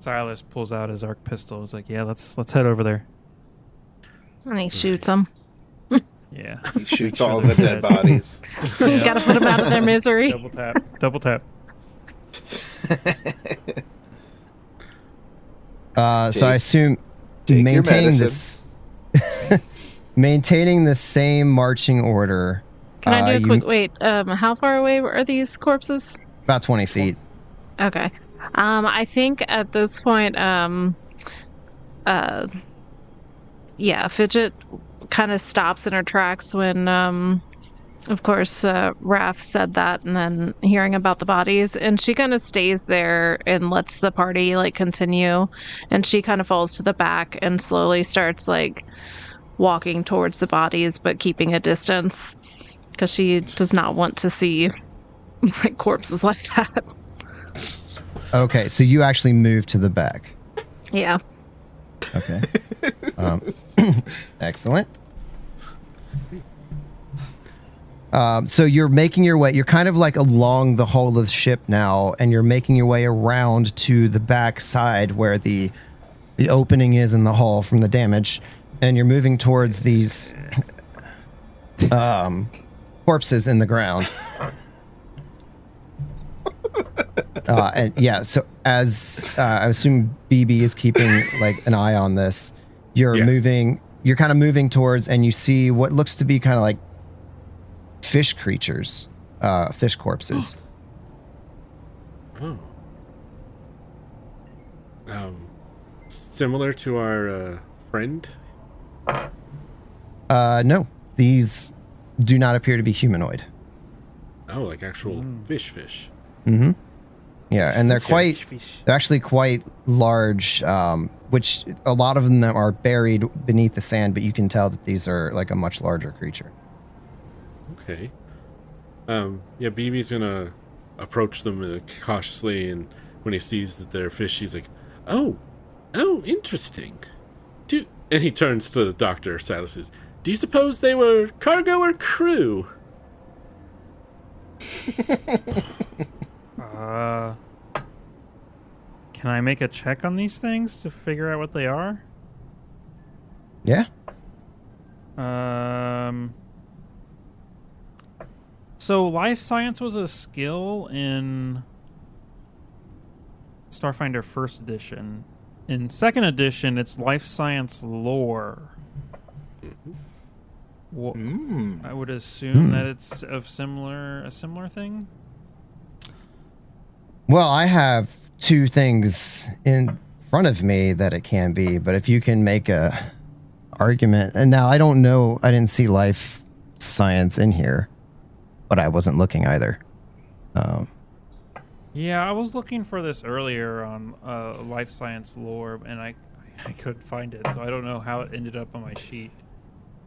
Silas pulls out his arc pistol. He's like, yeah, let's head over there. And he shoots them. Yeah. He shoots all the dead bodies. You gotta put them out of their misery. Double tap. So I assume Take maintaining maintaining the same marching order. Can I do a quick wait? How far away are these corpses? About 20 feet. Okay. I think at this point, Fidget kind of stops in her tracks when, of course, Raph said that, and then hearing about the bodies, and she kind of stays there and lets the party like continue, and she kind of falls to the back and slowly starts like walking towards the bodies, but keeping a distance because she does not want to see like corpses like that. Okay, so you actually move to the back. Yeah. Okay. Excellent. So you're making your way, you're kind of like along the hull of the ship now, and you're making your way around to the back side where the opening is in the hull from the damage, and you're moving towards these corpses in the ground. And yeah, so as I assume BB is keeping like an eye on this, you're kind of moving towards, and you see what looks to be kind of like fish creatures, fish corpses. Similar to our friend? No, these do not appear to be humanoid. Oh, like actual fish. Mm-hmm. Yeah, and they're actually quite large, which a lot of them are buried beneath the sand, but you can tell that these are like a much larger creature. Okay. Okay. Yeah, BB's gonna approach them cautiously, and when he sees that they're fish, he's like, "Oh, interesting." And he turns to Dr. Silas. Says, "Do you suppose they were cargo or crew?" Can I make a check on these things to figure out what they are? Yeah. So life science was a skill in Starfinder First Edition. In Second Edition, it's life science lore. Well, I would assume that it's a similar thing. Well, I have two things in front of me that it can be, but if you can make a argument, and now I don't know, I didn't see life science in here, but I wasn't looking either. Yeah, I was looking for this earlier on life science lore, and I couldn't find it, so I don't know how it ended up on my sheet.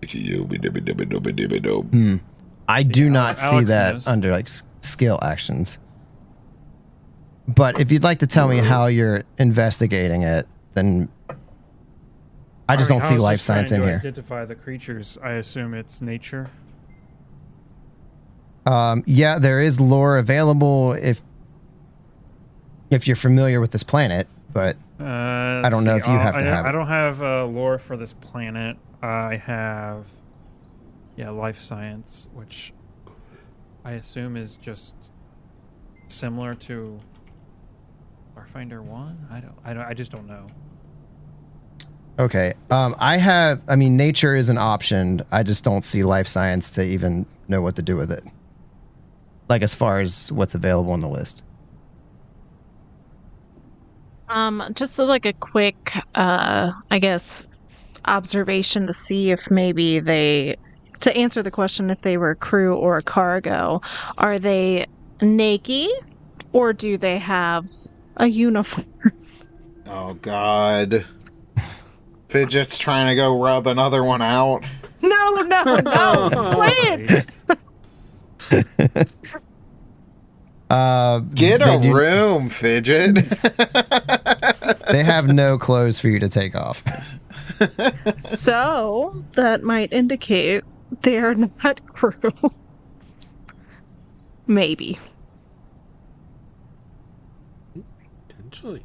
I do not see Alex that knows. under like skill actions. But if you'd like to tell me how you're investigating it, then I just don't see life science in here. Identify the creatures. I assume it's nature. Yeah, there is lore available if you're familiar with this planet, but I don't know if you have to have it. I don't have lore for this planet. I have, life science, which I assume is just similar to Starfinder 1. I just don't know. Okay. Nature is an option. I just don't see life science to even know what to do with it. Like as far as what's available on the list. Just like a quick, I guess, observation to see if maybe to answer the question if they were crew or cargo, are they naked or do they have a uniform? Oh, God. Fidget's trying to go rub another one out. No, please. Get a room, Fidget. They have no clothes for you to take off. So that might indicate they are not crew. Maybe. Potentially.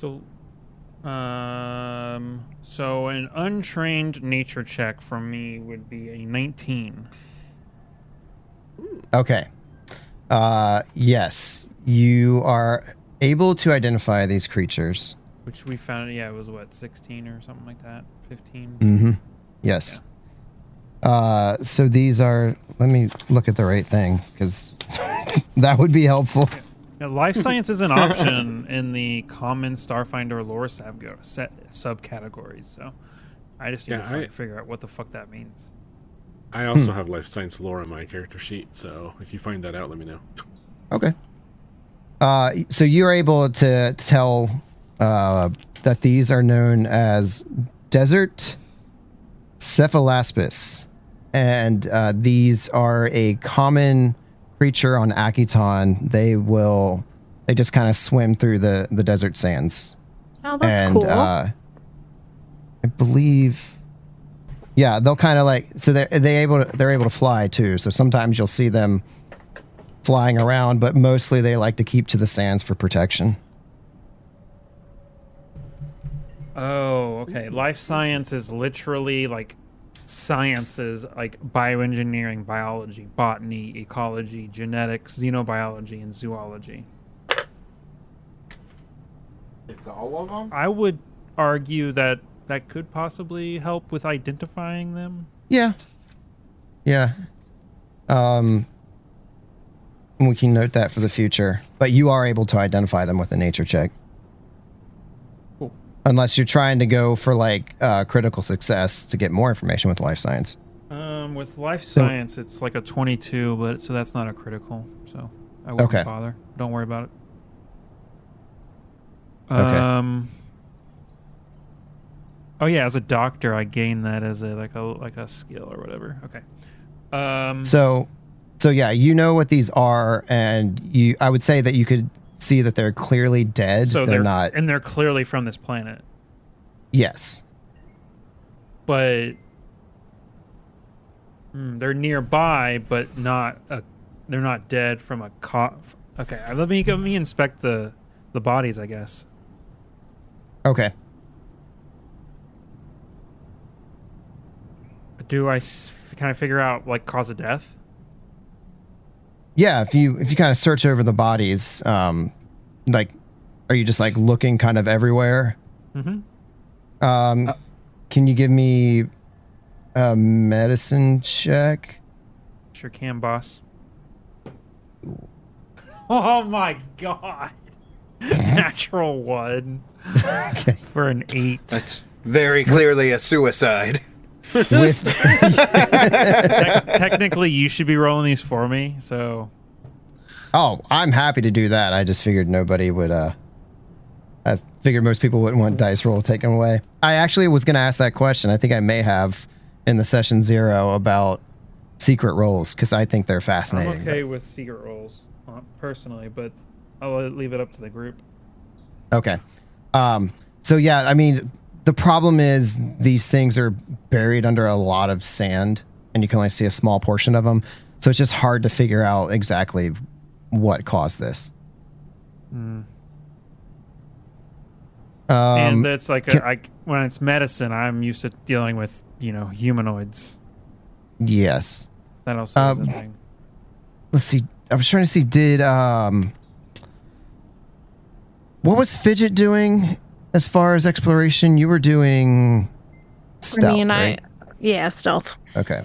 So an untrained nature check from me would be a 19. Okay. Yes, you are able to identify these creatures. Which we found, it was 16 or something like that? 15? Mm-hmm. Yes. Yeah. So these are, let me look at the right thing, because that would be helpful. Yeah, life science is an option in the common Starfinder lore subcategories, so I just need to figure out what the fuck that means. I also have life science lore on my character sheet, so if you find that out, let me know. Okay. So you're able to tell that these are known as desert cephalaspis, and these are a common creature on Akiton. They just kind of swim through the desert sands. Oh, that's cool. I believe, they'll kind of they're able to fly too. So sometimes you'll see them flying around, but mostly they like to keep to the sands for protection. Oh, okay. Life science is literally like sciences like bioengineering, biology, botany, ecology, genetics, xenobiology, and zoology. It's all of them? I would argue that could possibly help with identifying them. Yeah. We can note that for the future, but you are able to identify them with a nature check. Cool. Unless you're trying to go for critical success to get more information with life science. With life science, it's like a 22, but so that's not a critical, so I wouldn't bother. Don't worry about it. Okay. Oh yeah, as a doctor, I gain that as a skill or whatever. Okay. So So yeah, you know what these are, and I would say that you could see that they're clearly dead. So they're not, and they're clearly from this planet. Yes. But they're nearby, but they're not dead from a cough. Okay, let me inspect the bodies, I guess. Okay. Do I kind of figure out like cause of death? Yeah, if you kind of search over the bodies, like, are you just like looking kind of everywhere? Mm-hmm. Can you give me a medicine check? Sure can, boss. Oh my god! Natural 1 Okay. for an 8. That's very clearly a suicide. With Technically, you should be rolling these for me. So, oh, I'm happy to do that. I just figured nobody would. I figured most people wouldn't want dice roll taken away. I actually was going to ask that question. I think I may have in the session 0 about secret rolls because I think they're fascinating. I'm okay with secret rolls personally, but I'll leave it up to the group. Okay. So yeah, I mean, the problem is these things are buried under a lot of sand and you can only see a small portion of them. So it's just hard to figure out exactly what caused this. And that's like when it's medicine, I'm used to dealing with, humanoids. Yes. That also is a thing. Let's see. I was trying to see, what was Fidget doing as far as exploration? You were doing stealth, right? Yeah, stealth. Okay.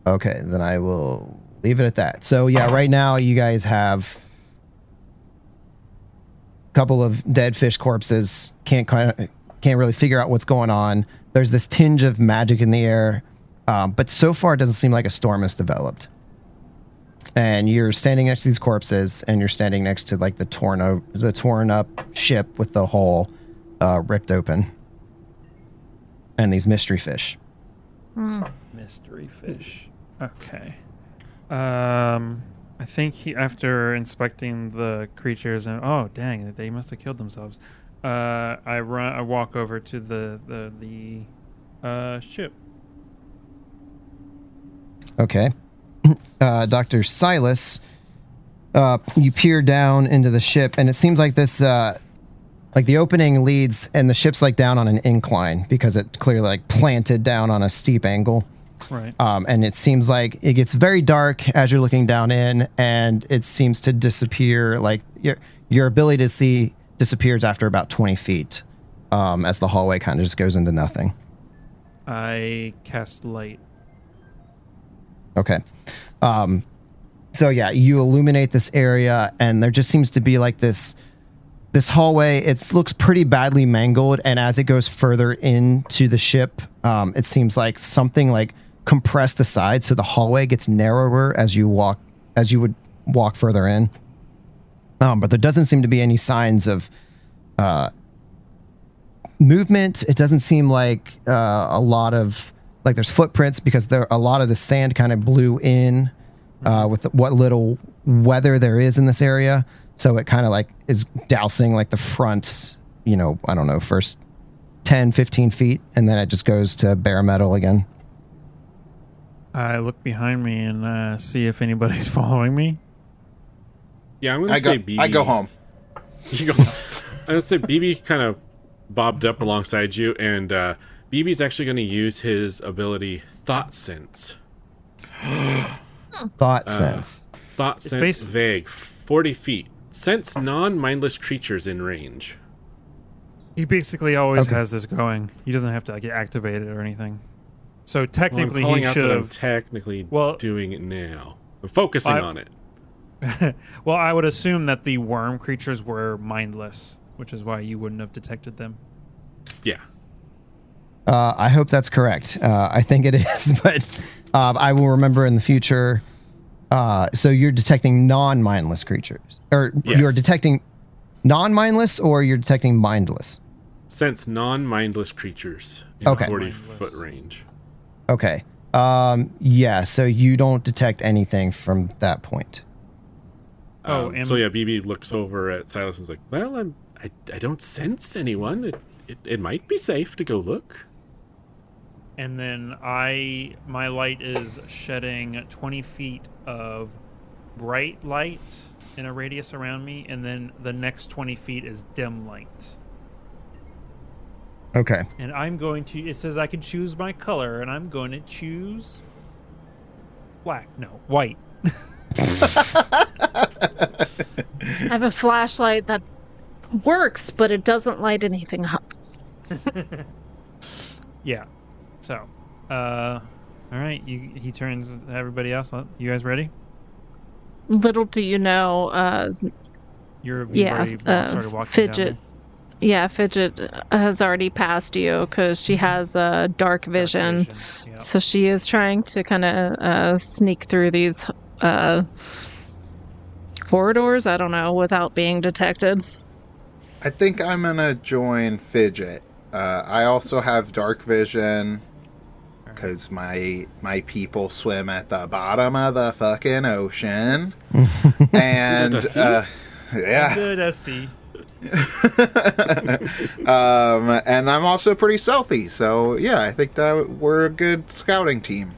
Okay, then I will leave it at that. So yeah, right now you guys have a couple of dead fish corpses. Can't really figure out what's going on. There's this tinge of magic in the air, but so far it doesn't seem like a storm has developed. And you're standing next to these corpses, and you're standing next to like the torn up ship with the hole ripped open, and these mystery fish. Mystery fish. Okay. I think after inspecting the creatures and oh dang, they must have killed themselves. I walk over to the ship. Okay. Dr. Silas, you peer down into the ship, and it seems like this, like the opening leads, and the ship's like down on an incline because it clearly like planted down on a steep angle. Right. And it seems like it gets very dark as you're looking down in, and it seems to disappear. Like your ability to see disappears after about 20 feet, as the hallway kind of just goes into nothing. I cast light. Okay. So yeah, you illuminate this area, and there just seems to be like this hallway. It looks pretty badly mangled, and as it goes further into the ship, it seems like something like compressed the side, so the hallway gets narrower as you would walk further in. But there doesn't seem to be any signs of movement. It doesn't seem like a lot of like there's footprints because a lot of the sand kind of blew in with what little weather there is in this area. So it kind of like is dousing like the front, I don't know, first 10, 15 feet, and then it just goes to bare metal again. I look behind me and see if anybody's following me. Yeah, I'm going to say BB. I go home. I'm going to say BB kind of bobbed up alongside you, and BB's actually going to use his ability Thought Sense. Thought Sense. Thought Sense vague. 40 feet. Sense non-mindless creatures in range. He basically always has this going. He doesn't have to like activate it or anything. So technically, he should have. I'm technically doing it now. I'm focusing on it. Well, I would assume that the worm creatures were mindless, which is why you wouldn't have detected them. Yeah. I hope that's correct. I think it is, but I will remember in the future. So you're detecting non-mindless creatures, or you're detecting non-mindless, or you're detecting mindless. Sense non-mindless creatures in a 40-foot range. Okay. Yeah, so you don't detect anything from that point. So yeah, BB looks over at Silas and is like, well, I don't sense anyone. It might be safe to go look. And then my light is shedding 20 feet of bright light in a radius around me, and then the next 20 feet is dim light. Okay. And I'm going to, it says I can choose my color, and I'm going to choose black. No, white. I have a flashlight that works, but it doesn't light anything up. Yeah. So, all right. He turns to everybody else. You guys ready? Little do you know, You've already started walking Fidget. down Yeah, Fidget has already passed you because she has dark vision. Yep. So she is trying to kind of sneak through these corridors, I don't know, without being detected. I think I'm gonna join Fidget. I also have dark vision because my people swim at the bottom of the fucking ocean, and yeah. Good, I see. And I'm also pretty stealthy, so yeah, I think that we're a good scouting team.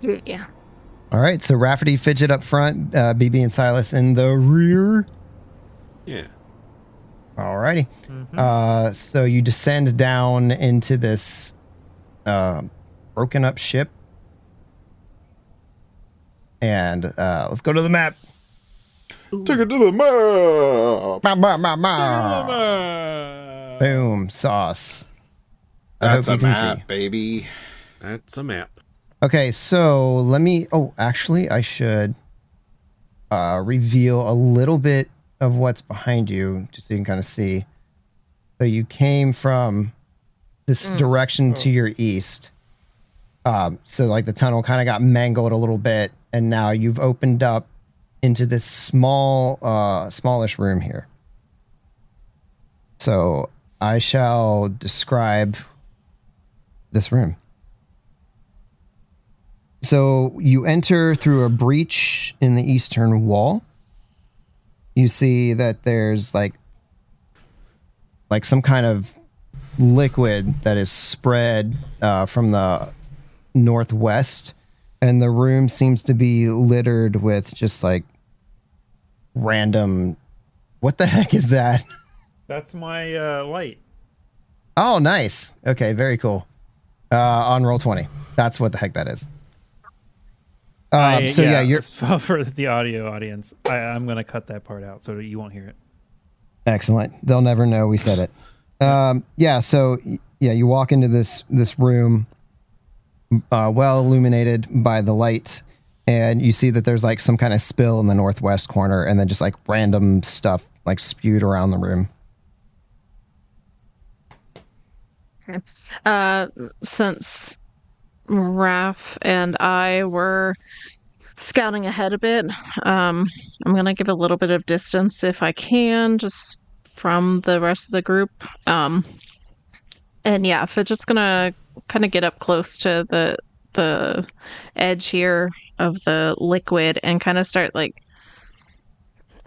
Yeah. All right, so Rafferty, Fidget up front, BB and Silas in the rear. Yeah. All righty. So you descend down into this broken up ship. And let's go to the map. Take it to the map. Boom, sauce. That's I a hope you can map, see. baby. That's a map. Okay, so let me... Oh, actually, I should reveal a little bit of what's behind you, just so you can kind of see. So you came from this direction to your east. So like the tunnel kind of got mangled a little bit, and now you've opened up into this smallish room here. So I shall describe this room. So you enter through a breach in the eastern wall. You see that there's like some kind of liquid that is spread from the northwest, and the room seems to be littered with just like random... What the heck is that? That's my light. Oh, nice. Okay, very cool. On roll 20. That's what the heck that is. You're for the audio audience. I'm going to cut that part out so you won't hear it. excellent. They'll never know we said it. You walk into this room, well illuminated by the light, and you see that there's like some kind of spill in the northwest corner, and then just like random stuff like spewed around the room. Okay. Since Raph and I were scouting ahead a bit, I'm going to give a little bit of distance if I can, just from the rest of the group. And yeah, if it's just going to kind of get up close to the edge here of the liquid and kind of start like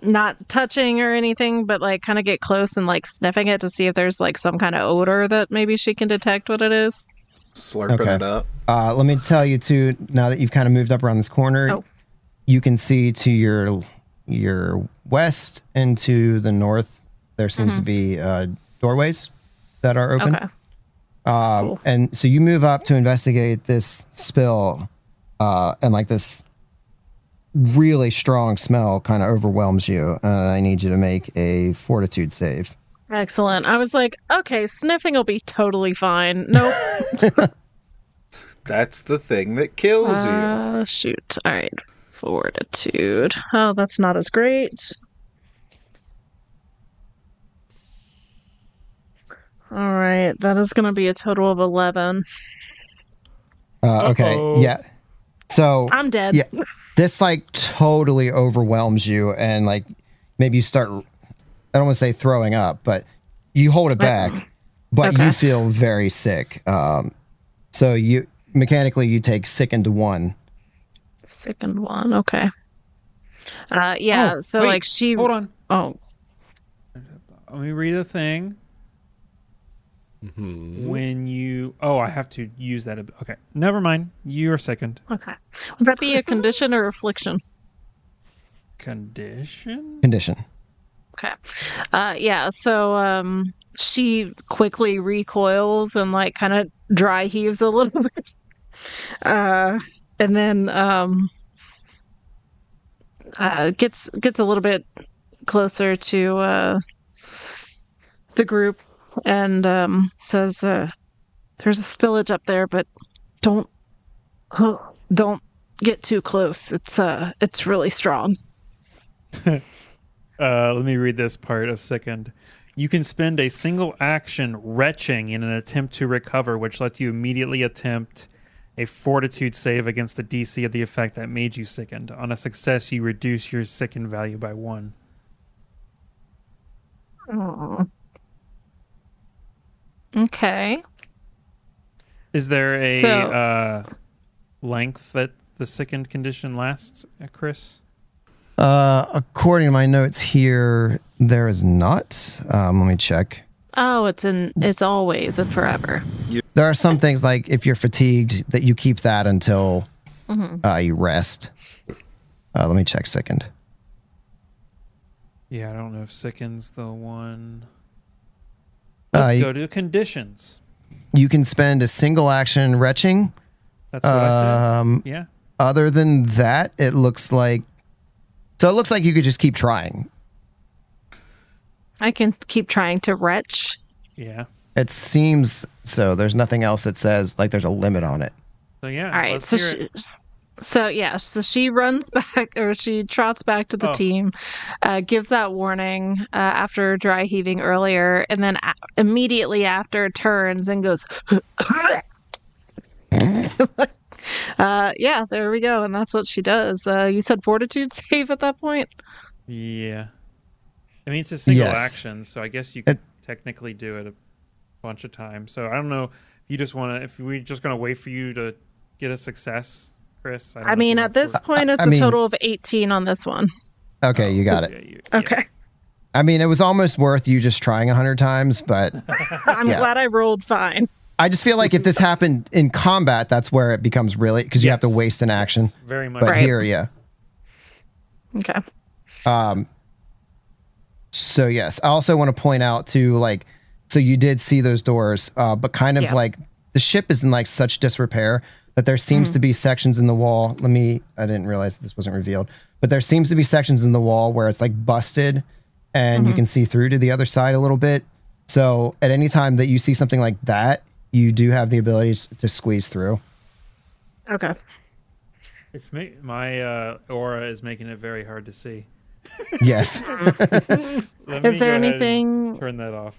not touching or anything, but like kind of get close and like sniffing it to see if there's like some kind of odor that maybe she can detect what it is. Slurping it up. Let me tell you too, now that you've kind of moved up around this corner, you can see to your west and to the north, there seems to be doorways that are open. Okay. Cool. And so you move up to investigate this spill, and like this really strong smell kind of overwhelms you. I need you to make a fortitude save. Excellent. I was like, okay, sniffing will be totally fine. Nope. That's the thing that kills you. Shoot. All right. Fortitude. Oh, that's not as great. All right. That is going to be a total of 11. Okay. Yeah. So I'm dead. Yeah. This like totally overwhelms you, and like maybe you start, I don't want to say throwing up, but you hold it back, but you feel very sick. So you mechanically you take sickened 1. Sickened 1. Okay. Yeah. Oh, so wait, like she. Hold on. Oh. Let me read a thing. When you... Oh, I have to use that. Okay. Never mind. You're second. Okay. Would that be a condition or affliction? Condition? Condition. Okay. Yeah. So she quickly recoils and like kind of dry heaves a little bit. And then gets a little bit closer to the group and says, "There's a spillage up there, but don't get too close. It's really strong." Let me read this part of second. You can spend a single action retching in an attempt to recover, which lets you immediately attempt a fortitude save against the DC of the effect that made you sickened. On a success, you reduce your sickened value by 1. Oh. Okay. Is there a So- length that the sickened condition lasts, Chris? According to my notes here, there is not. Let me check. Oh, it's always and forever. There are some things like if you're fatigued that you keep that until you rest. Let me check second. Yeah, I don't know if sicken's the one. Let's go to conditions. You can spend a single action retching. That's what I said. Yeah. Other than that, it looks like you could just keep trying. I can keep trying to retch. Yeah. It seems so. There's nothing else that says like there's a limit on it. So yeah. All right. let's So hear it. so she runs back, or she trots back to the team, gives that warning after dry heaving earlier, and then immediately after turns and goes. Yeah, there we go, and that's what she does. You said fortitude save at that point. Yeah. I mean, it's a single Yes. action, so I guess you could technically do it a bunch of times. So I don't know if you just want to, if we're just going to wait for you to get a success, Chris. I mean, at this point, it's a total of 18 on this one. Okay, you got it. Yeah, Okay. I mean, it was almost worth you just trying 100 times, but I'm glad I rolled fine. I just feel like if this happened in combat, that's where it becomes really, because you have to waste an action. Yes, very much. But Right. here, yeah. Okay. So yes, I also want to point out too, like, so you did see those doors, but kind of like the ship is in like such disrepair that there seems to be sections in the wall. I didn't realize this wasn't revealed, but there seems to be sections in the wall where it's like busted and you can see through to the other side a little bit. So at any time that you see something like that, you do have the ability to squeeze through. Okay. My aura is making it very hard to see. Yes. Is there anything? Turn that off.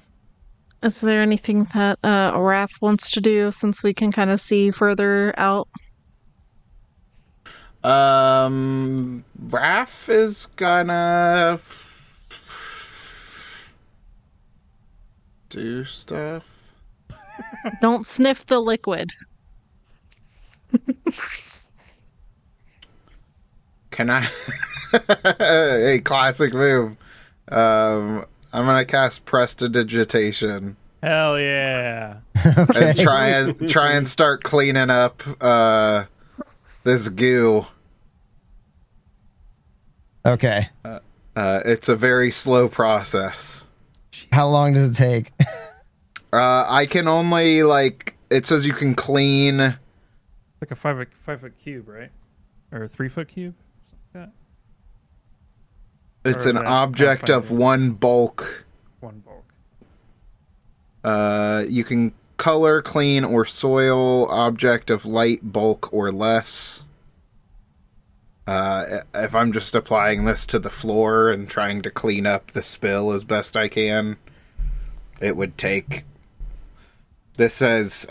Is there anything that Raph wants to do since we can kind of see further out? Raph is gonna do stuff. Don't sniff the liquid. Can I? A classic move. I'm gonna cast Prestidigitation Hell yeah. Okay. and try and start cleaning up this goo. Okay. It's a very slow process. How long does it take? I can only it says you can clean. Like a 5-foot cube, right? Or a 3-foot cube? Something like It's Or an that object of Starfinder. one bulk. that. One bulk. You can color, clean, or soil object of light bulk or less. If I'm just applying this to the floor and trying to clean up the spill as best I can, it would take... This says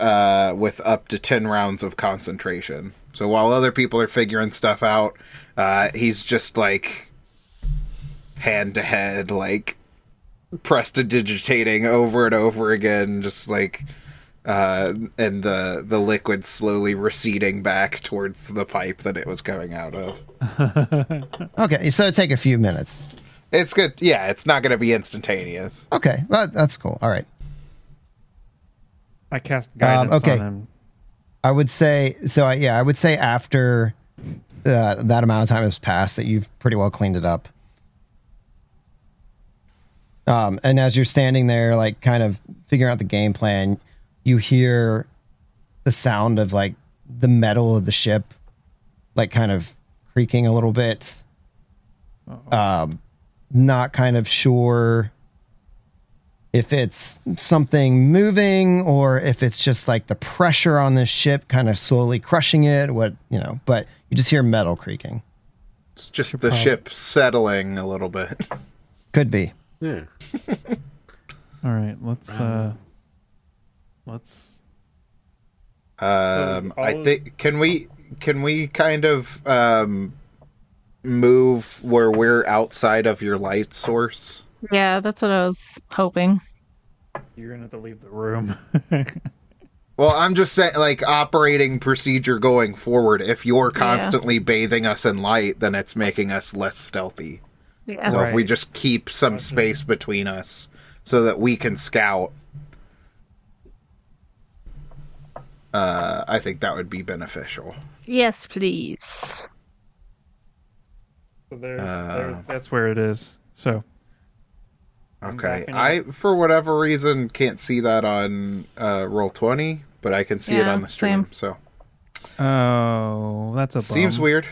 with up to 10 rounds of concentration. So while other people are figuring stuff out, he's just hand to head, prestidigitating over and over again, just and the liquid slowly receding back towards the pipe that it was coming out of. Okay, so it'll take a few minutes. It's good. Yeah, it's not going to be instantaneous. Okay, well, that's cool. All right. I cast guidance on him. I would say so. I would say after that amount of time has passed, that you've pretty well cleaned it up. And as you're standing there, like kind of figuring out the game plan, you hear the sound of like the metal of the ship, like kind of creaking a little bit. Not kind of sure if it's something moving or if it's just like the pressure on this ship kind of slowly crushing it, but you just hear metal creaking. It's just the ship settling a little bit. Could be. Yeah. All right, let's I think can we kind of move where we're outside of your light source? Yeah, that's what I was hoping. You're gonna have to leave the room. Well, I'm just saying, like, operating procedure going forward. If you're constantly bathing us in light, then it's making us less stealthy. Yeah. So if we just keep some space between us so that we can scout, I think that would be beneficial. Yes, please. So that's where it is. So okay, I for whatever reason can't see that on Roll20, but I can see it on the stream. Same. So that's a bum. Seems weird.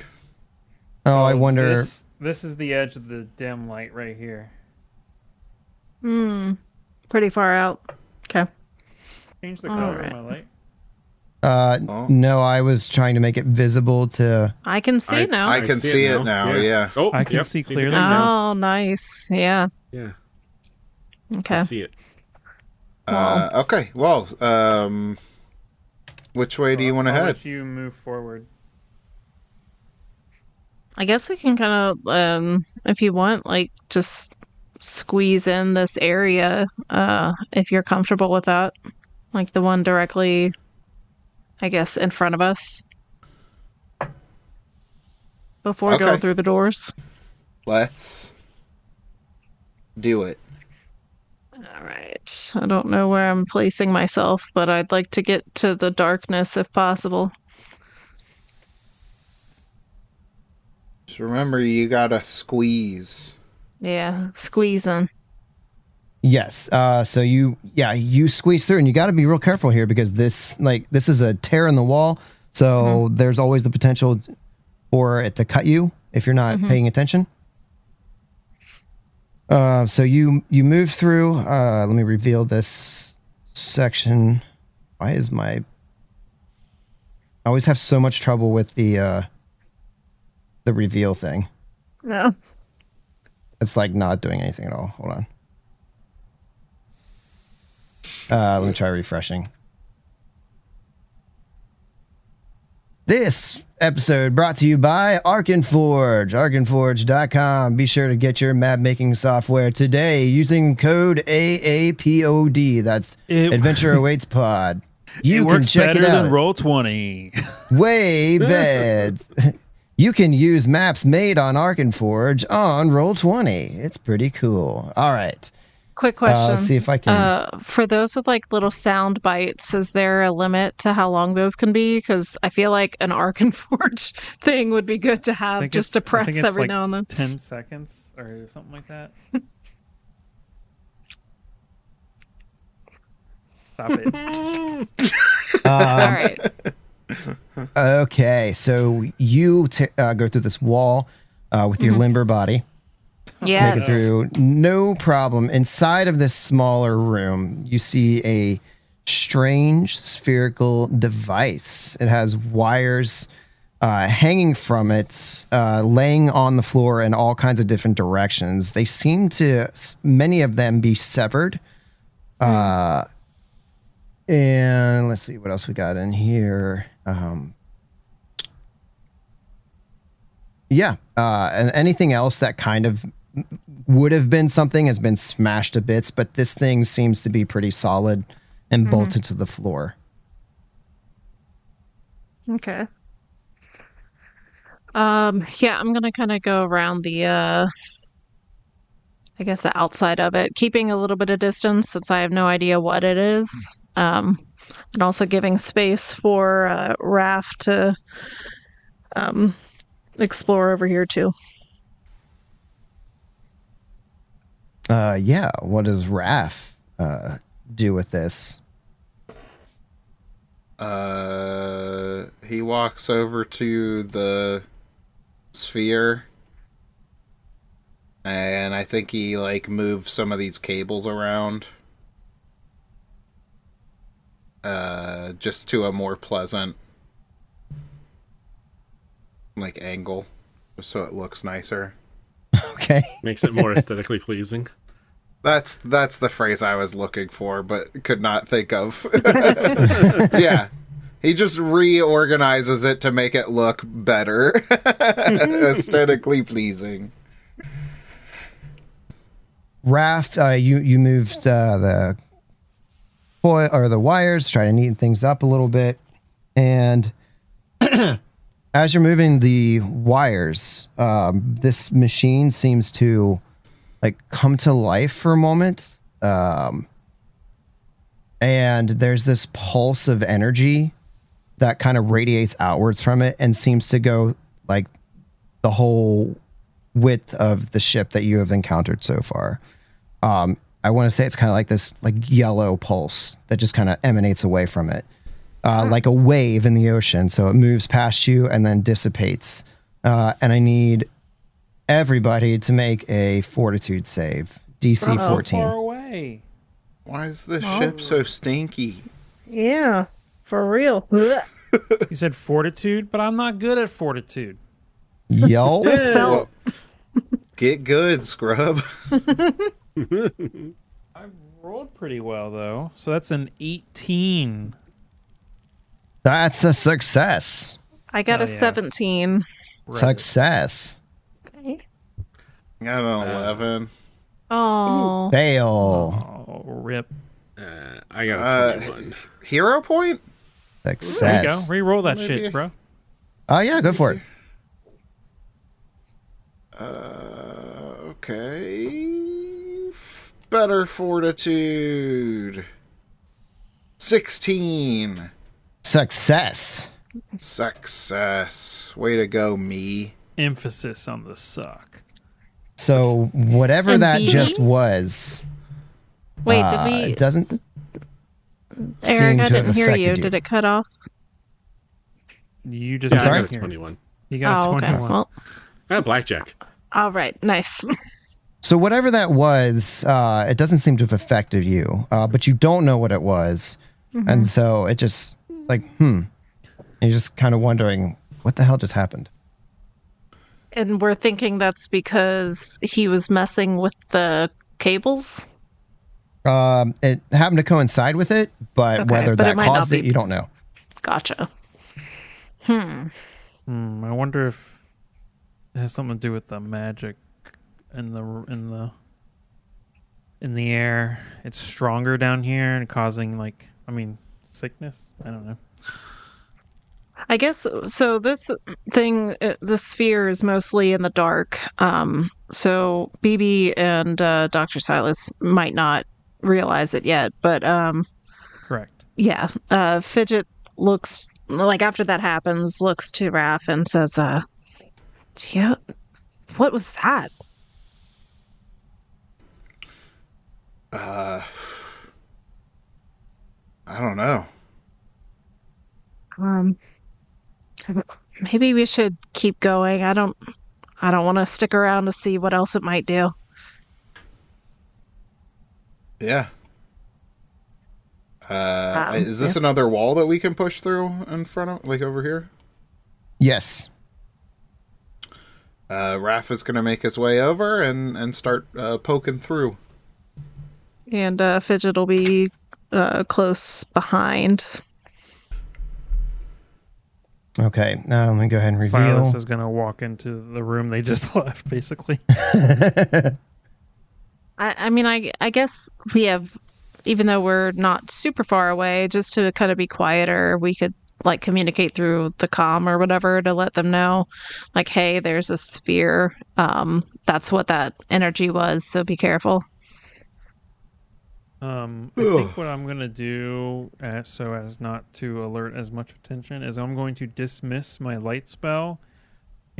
Oh, I wonder. This is the edge of the dim light right here. Pretty far out. Okay. Change the color of my light. No, I was trying to make it visible to. I can see now. I can see it now. Yeah. Oh, I can see clearly the now. Oh, nice. Yeah. Yeah. Okay. I see it. Okay. Well, which way do you want to I'll head? let you move forward. I guess we can kind of, if you want, like, just squeeze in this area, if you're comfortable with that. Like the one directly, I guess, in front of us. Before going through the doors. Let's do it. All right. I don't know where I'm placing myself, but I'd like to get to the darkness if possible. Just remember, you gotta squeeze. Yeah, squeezing. Yes. So you squeeze through, and you got to be real careful here because this is a tear in the wall. So there's always the potential for it to cut you if you're not paying attention. So you move through. Let me reveal this section. Why is I always have so much trouble with the reveal thing. No. It's like not doing anything at all. Hold on. Let me try refreshing. This episode brought to you by Arkenforge. Arkenforge.com. Be sure to get your map making software today using code AAPOD. That's Adventure Awaits Pod. You can check it out. Than Roll20. Way better. You can use maps made on Arkenforge on Roll20. It's pretty cool. All right. Quick question. Let's see if I can. For those with like little sound bites, is there a limit to how long those can be? Because I feel like an Arkenforge thing would be good to have just to press every like now and then. 10 seconds or something like that. Stop it. All right. Okay, so you go through this wall with your limber body. Yes. Make it through, no problem. Inside of this smaller room, you see a strange spherical device. It has wires hanging from it, laying on the floor in all kinds of different directions. They seem to, many of them, be severed. And let's see what else we got in here. And anything else that kind of would have been something has been smashed to bits, but this thing seems to be pretty solid and bolted to the floor. Okay. Yeah, I'm gonna kind of go around the I guess the outside of it, keeping a little bit of distance since I have no idea what it is. And also giving space for Raph to explore over here too. Yeah, what does Raph do with this? He walks over to the sphere, and I think he like moves some of these cables around, just to a more pleasant like angle, just so it looks nicer. Okay. Makes it more aesthetically pleasing. That's the phrase I was looking for, but could not think of. Yeah. He just reorganizes it to make it look better. Aesthetically pleasing. Raph, you moved the coil or the wires, try to neaten things up a little bit, and as you're moving the wires, this machine seems to like come to life for a moment, and there's this pulse of energy that kind of radiates outwards from it and seems to go like the whole width of the ship that you have encountered so far. I want to say it's kind of like this like yellow pulse that just kind of emanates away from it, like a wave in the ocean. So it moves past you and then dissipates. And I need everybody to make a fortitude save. DC 14. Far away. Why is this ship so stinky? Yeah, for real. You said fortitude, but I'm not good at fortitude. Yo. Felt. Get good, scrub. I rolled pretty well though, so that's an 18. That's a success. I got Hell a yeah. 17. Right. Success. Okay. Got an 11. Oh. Fail. Oh, rip. I got a 21. Hero point? Success. There you go. Re-roll that Maybe. shit, bro. Oh, yeah, go for it. Okay. Better fortitude. 16. Success. Success. Way to go, me. Emphasis on the suck. So whatever And that B? just was, Wait, did we? it doesn't Eric, seem I to have didn't hear you. affected you. Did it cut off? You just I'm got sorry? I got a here. 21. You got Oh, a okay. 21. Well, I got blackjack. all right. Nice. So whatever that was, it doesn't seem to have affected you, but you don't know what it was, and so it just like And you're just kind of wondering what the hell just happened. And we're thinking that's because he was messing with the cables. It happened to coincide with it, but Okay, whether but it that might not caused it, be- you don't know. Gotcha. I wonder if it has something to do with the magic in the air. It's stronger down here and causing sickness. I don't know. I guess so. This thing, the sphere is mostly in the dark. So BB and Dr. Silas might not realize it yet, but Correct. yeah. Fidget looks like after that happens, looks to Raph and says, "Yeah, what was that?" I don't know. Maybe we should keep going. I don't want to stick around to see what else it might do. Yeah. Is this another wall that we can push through in front of, like over here? Yes. Raph is going to make his way over and start poking through. And Fidget will be close behind. Okay. Now let me go ahead and reveal. Silas is gonna walk into the room they just left, basically. I mean, I guess we have even though we're not super far away, just to kind of be quieter, we could like communicate through the comm or whatever to let them know, like, hey, there's a sphere. That's what that energy was, so be careful. I think what I'm going to do, so as not to alert as much attention, is I'm going to dismiss my light spell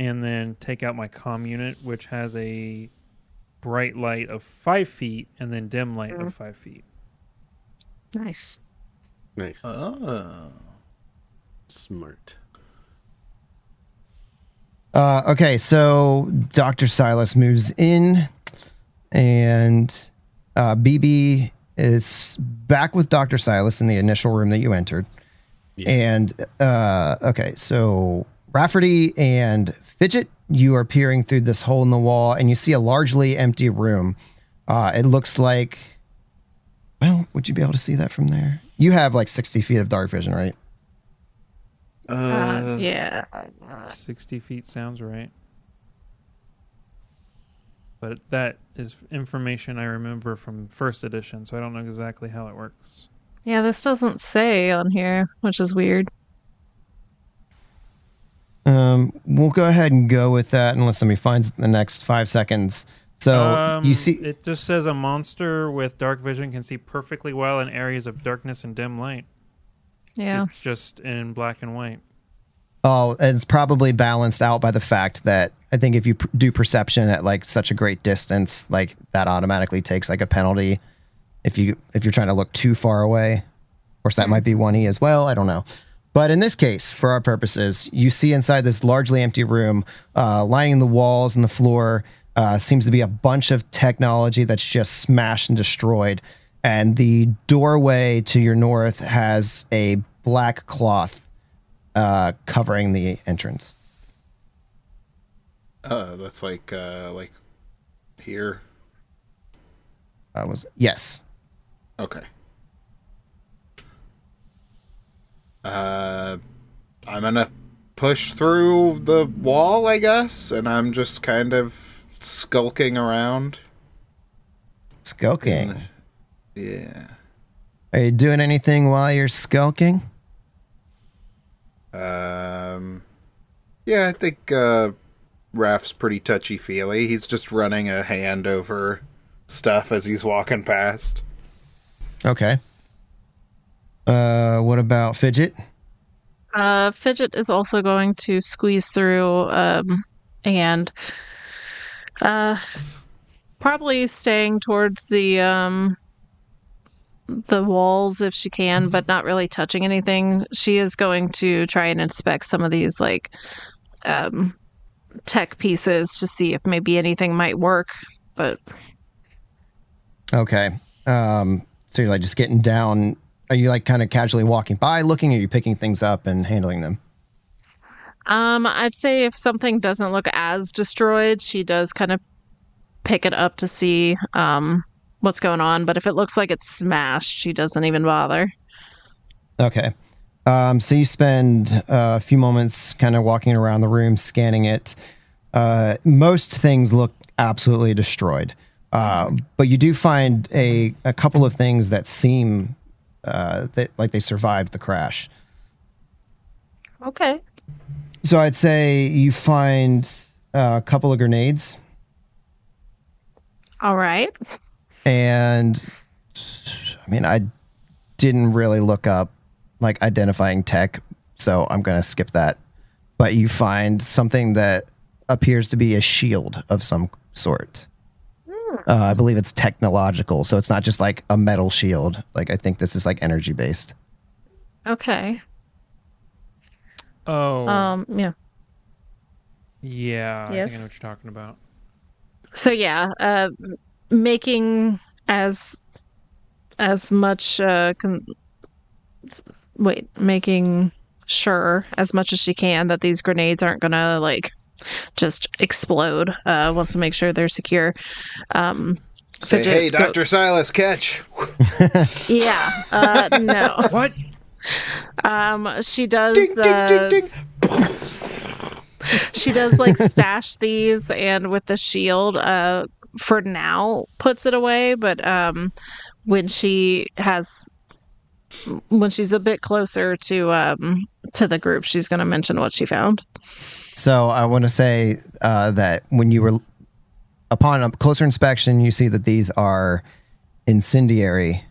and then take out my comm unit, which has a bright light of 5 feet and then dim light of 5 feet. Nice. Oh. Smart. Okay, so Dr. Silas moves in, and BB is back with Dr. Silas in the initial room that you entered. Yeah. And, okay, so Rafferty and Fidget, you are peering through this hole in the wall, and you see a largely empty room. It looks like, well, would you be able to see that from there? You have like 60 feet of dark vision, right? Yeah. 60 feet sounds right. But that is information I remember from first edition, so I don't know exactly how it works. Yeah, this doesn't say on here, which is weird. We'll go ahead and go with that unless somebody finds it in the next 5 seconds. So you see, it just says a monster with dark vision can see perfectly well in areas of darkness and dim light. Yeah. It's just in black and white. Oh, it's probably balanced out by the fact that I think if you do perception at like such a great distance, like that automatically takes like a penalty if you're trying to look too far away. Of course, that might be 1E as well. I don't know. But in this case, for our purposes, you see inside this largely empty room, lining the walls and the floor, seems to be a bunch of technology that's just smashed and destroyed. And the doorway to your north has a black cloth covering the entrance. That's like here. Yes. Okay. I'm gonna push through the wall, I guess, and I'm just kind of skulking around. Skulking? Yeah. Are you doing anything while you're skulking? Yeah, I think Raph's pretty touchy-feely. He's just running a hand over stuff as he's walking past. Okay. What about Fidget? Fidget is also going to squeeze through and probably staying towards the walls if she can, but not really touching anything. She is going to try and inspect some of these like tech pieces to see if maybe anything might work. But okay, so you're like just getting down. Are you like kind of casually walking by, looking? Or are you picking things up and handling them? I'd say if something doesn't look as destroyed, she does kind of pick it up to see what's going on. But if it looks like it's smashed, she doesn't even bother. Okay. So you spend a few moments kind of walking around the room, scanning it. Most things look absolutely destroyed. But you do find a couple of things that seem that like they survived the crash. Okay. So I'd say you find a couple of grenades. All right. And I mean, I didn't really look up like identifying tech, so I'm going to skip that. But you find something that appears to be a shield of some sort. I believe it's technological, so it's not just like a metal shield. Like I think this is like energy based. Okay. Oh. Yeah. Yeah, Yes. I think I know what you're talking about. So yeah, making as much making sure as much as she can that these grenades aren't gonna like just explode. Wants to make sure they're secure. Say, hey, Dr. Silas, catch. Yeah. No. What? She does. Ding, ding, ding, ding. She does like stash these, and with the shield, for now, puts it away. But when she's a bit closer to the group, she's going to mention what she found. So I want to say that when you were upon a closer inspection, you see that these are incendiary.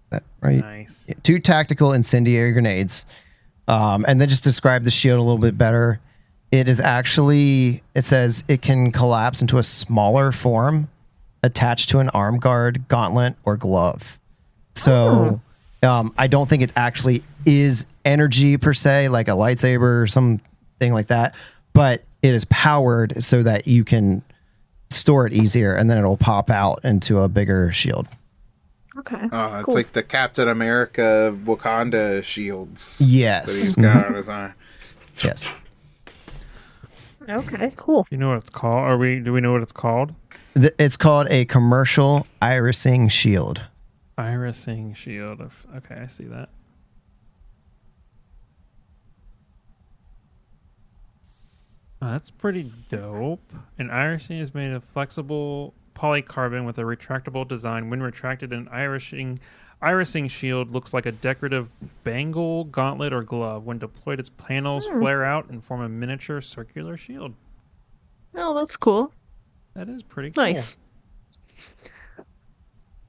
That right? Nice. 2 tactical incendiary grenades. And then just describe the shield a little bit better. It is actually, it says it can collapse into a smaller form attached to an arm guard, gauntlet, or glove. So I don't think it actually is energy per se, like a lightsaber or something like that, but it is powered so that you can store it easier, and then it'll pop out into a bigger shield. Okay. It's cool. like the Captain America Wakanda shields. Yes. That he's got on his arm. Yes. Okay, cool. You know what it's called? Do we know what it's called? It's called a commercial irising shield. Irising shield. Okay, I see that. Oh, that's pretty dope. An irising is made of flexible polycarbon with a retractable design. When retracted, an irising shield looks like a decorative bangle, gauntlet, or glove. When deployed, its panels flare out and form a miniature circular shield. Oh, that's cool. That is pretty cool. Nice.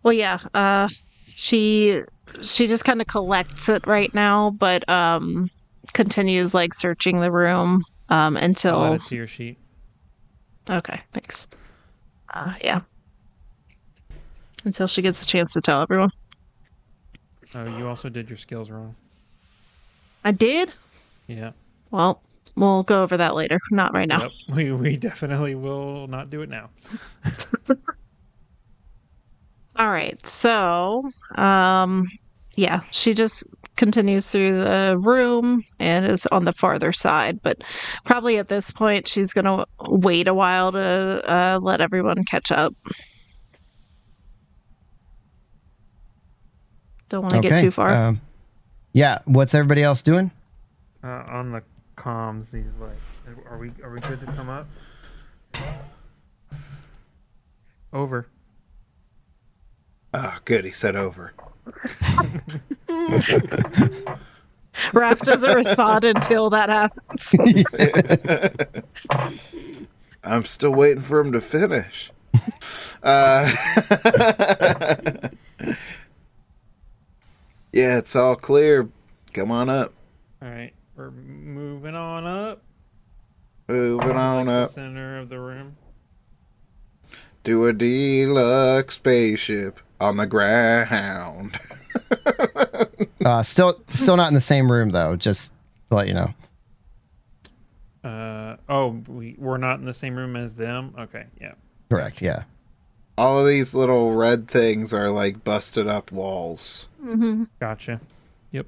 Well, yeah. She just kind of collects it right now, but continues like searching the room until. I'll add it to your sheet. Okay, thanks. Yeah. Until she gets a chance to tell everyone. Oh, you also did your skills wrong. I did? Yeah. Well, we'll go over that later. Not right now. Yep. We definitely will not do it now. All right. So, yeah, she just continues through the room and is on the farther side, but probably at this point she's going to wait a while to let everyone catch up. Don't want to get too far. Yeah, what's everybody else doing? On the comms, he's like, "Are we good to come up?" Over. Oh, good. He said over. Raph doesn't respond until that happens. I'm still waiting for him to finish. Yeah, it's all clear. Come on up. All right, we're moving on up. Moving on The up center of the room. to a deluxe spaceship on the ground. Still not in the same room though. Just to let you know. We're not in the same room as them. Okay, yeah. Correct. Yeah. All of these little red things are like busted up walls. Mm-hmm. Gotcha. Yep.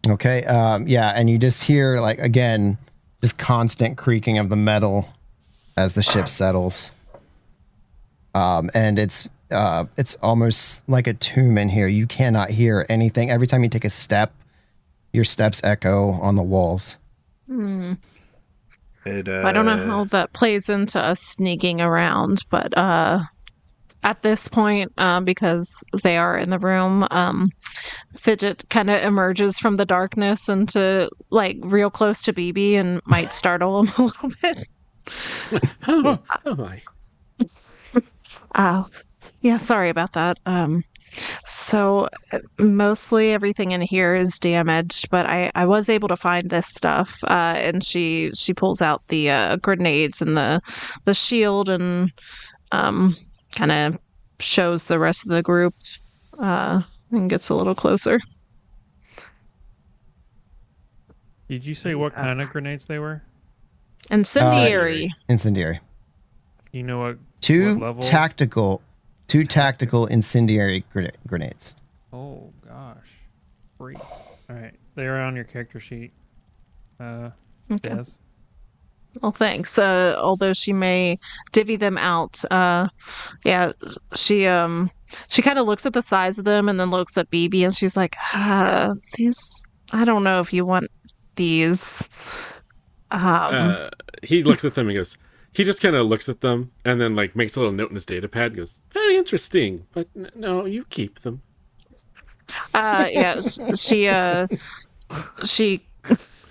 Okay. Yeah, and you just hear like again, just constant creaking of the metal as the ship settles. And it's almost like a tomb in here. You cannot hear anything. Every time you take a step, your steps echo on the walls. I don't know how that plays into us sneaking around, but at this point, because they are in the room, Fidget kind of emerges from the darkness into like real close to BB and might startle him a little bit. Oh my. Yeah, sorry about that. So mostly everything in here is damaged, but I was able to find this stuff, and she pulls out the grenades and the shield and kind of shows the rest of the group and gets a little closer. Did you say what kind of grenades they were? Incendiary. Incendiary. You know what? Two what level? tactical incendiary grenades. Oh gosh, freak! All right, they're on your character sheet. Okay. Des. Well, thanks. Although she may divvy them out, yeah, she kind of looks at the size of them and then looks at BB and she's like, these. I don't know if you want these. He looks at them and goes, He just kind of looks at them and then like makes a little note in his data pad and goes, very interesting, but no, you keep them. Yeah, she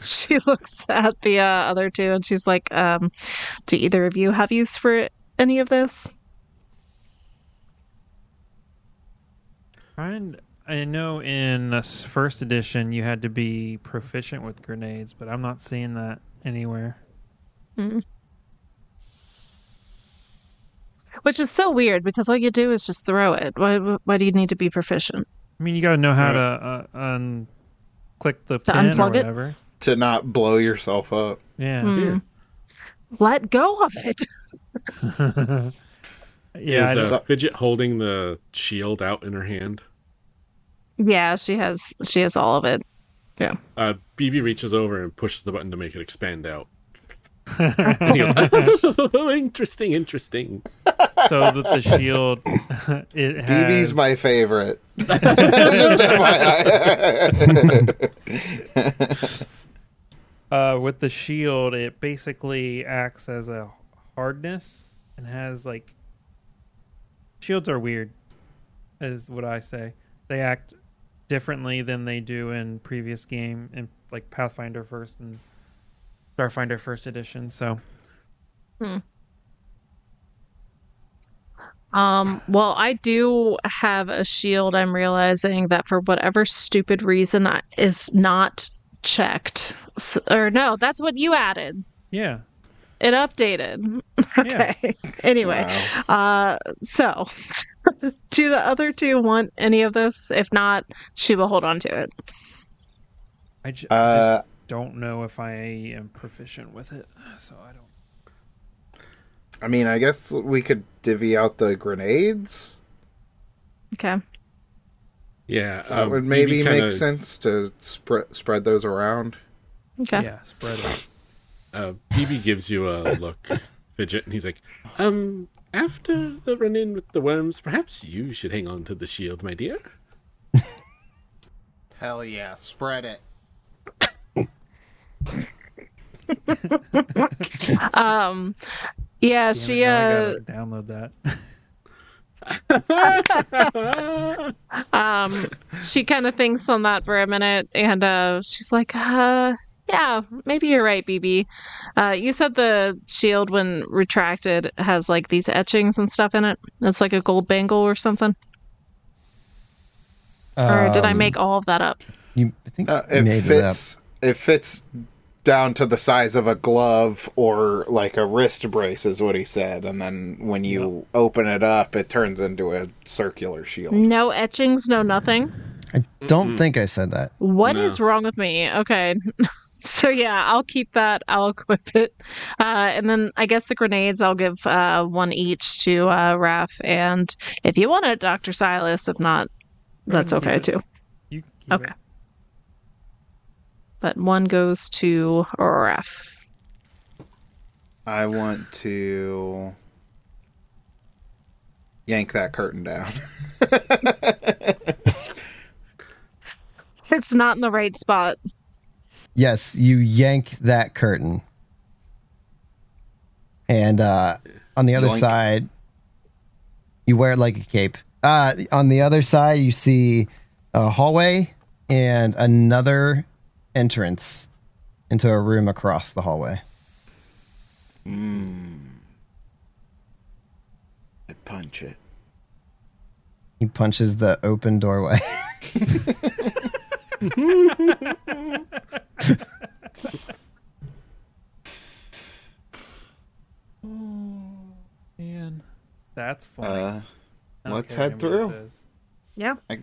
she looks at the other two and she's like, do either of you have use for any of this? And I know in first edition you had to be proficient with grenades, but I'm not seeing that anywhere. Which is so weird because all you do is just throw it. Why do you need to be proficient? I mean, you got to know how to click the pin unplug or it? whatever. To not blow yourself up. Yeah. Let go of it. Yeah. Is Fidget holding the shield out in her hand? Yeah, she has all of it. Yeah. BB reaches over and pushes the button to make it expand out. And he goes, oh, interesting. So that the shield, it has... BB's my favorite. Just FYI. With the shield, it basically acts as a hardness and has like... Shields are weird, is what I say. They act differently than they do in previous game, in like Pathfinder First and Starfinder First Edition. So, well, I do have a shield. I'm realizing that for whatever stupid reason is not checked. Or no, that's what you added. yeah. It updated. Okay. Yeah. Anyway, so do the other two want any of this? If not, she will hold on to it. I just don't know if I am proficient with it, so I don't. I mean, I guess we could divvy out the grenades. Okay. Yeah. That would maybe BB make sense to spread those around. Okay. Yeah, spread it. BB gives you a look, Fidget, and he's like, after the run-in with the worms, perhaps you should hang on to the shield, my dear. Hell yeah, spread it. Yeah, Damn it, now I gotta download that. she kind of thinks on that for a minute, and she's like, yeah, maybe you're right, BB. You said the shield, when retracted, has like these etchings and stuff in it. It's like a gold bangle or something. Or did I make all of that up? I think you made it up. It fits down to the size of a glove or like a wrist brace, is what he said. And then when you open it up, it turns into a circular shield. No etchings, no nothing. I don't think I said that. What is wrong with me? Okay. So yeah, I'll keep that. I'll equip it. And then I guess the grenades I'll give one each to Raph. And if you want it, Dr. Silas. If not, that's okay too. You can keep Okay. it. But one goes to Raph. I want to yank that curtain down. It's not in the right spot. Yes, you yank that curtain. And on the other Yoink. side, you wear it like a cape. On the other side, you see a hallway and another entrance into a room across the hallway. I punch it. He punches the open doorway. Man, that's funny. I don't Let's care head what anybody through. says. Yeah. I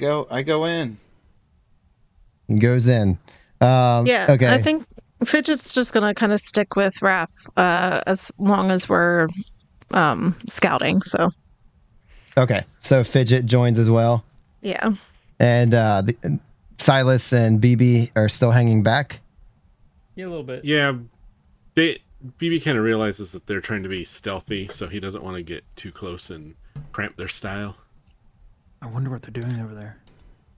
go in. He goes in. Yeah. Okay. I think Fidget's just going to kind of stick with Raph as long as we're scouting. So, Okay. So Fidget joins as well. yeah. And Silas and BB are still hanging back. Yeah, a little bit. Yeah, BB kind of realizes that they're trying to be stealthy, so he doesn't want to get too close and cramp their style. I wonder what they're doing over there.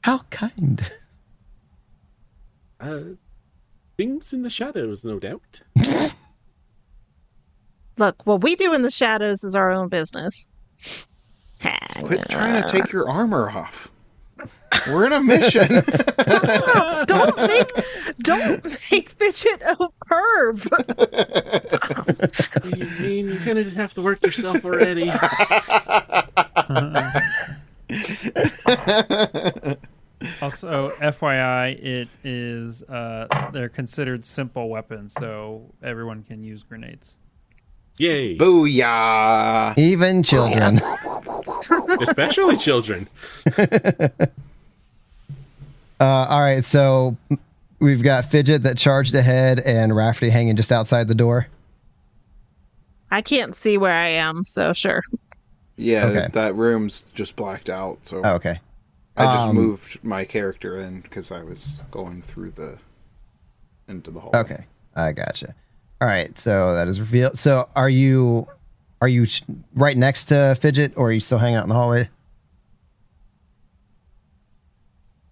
How kind. Things in the shadows, no doubt. Look, what we do in the shadows is our own business. Quit trying to take your armor off. We're in a mission. Stop! Don't make Fidget a perv. What do you mean? You kind of have to work yourself already. Also, FYI, it is they're considered simple weapons, so everyone can use grenades. Yay! Booyah! Even children. Especially children. All right, so we've got Fidget that charged ahead and Rafferty hanging just outside the door. I can't see where I am, so sure. Yeah, Okay. that room's just blacked out, so Oh, okay. I just moved my character in because I was going through into the hall. Okay, I gotcha. All right, so that is revealed. So are you right next to Fidget, or are you still hanging out in the hallway?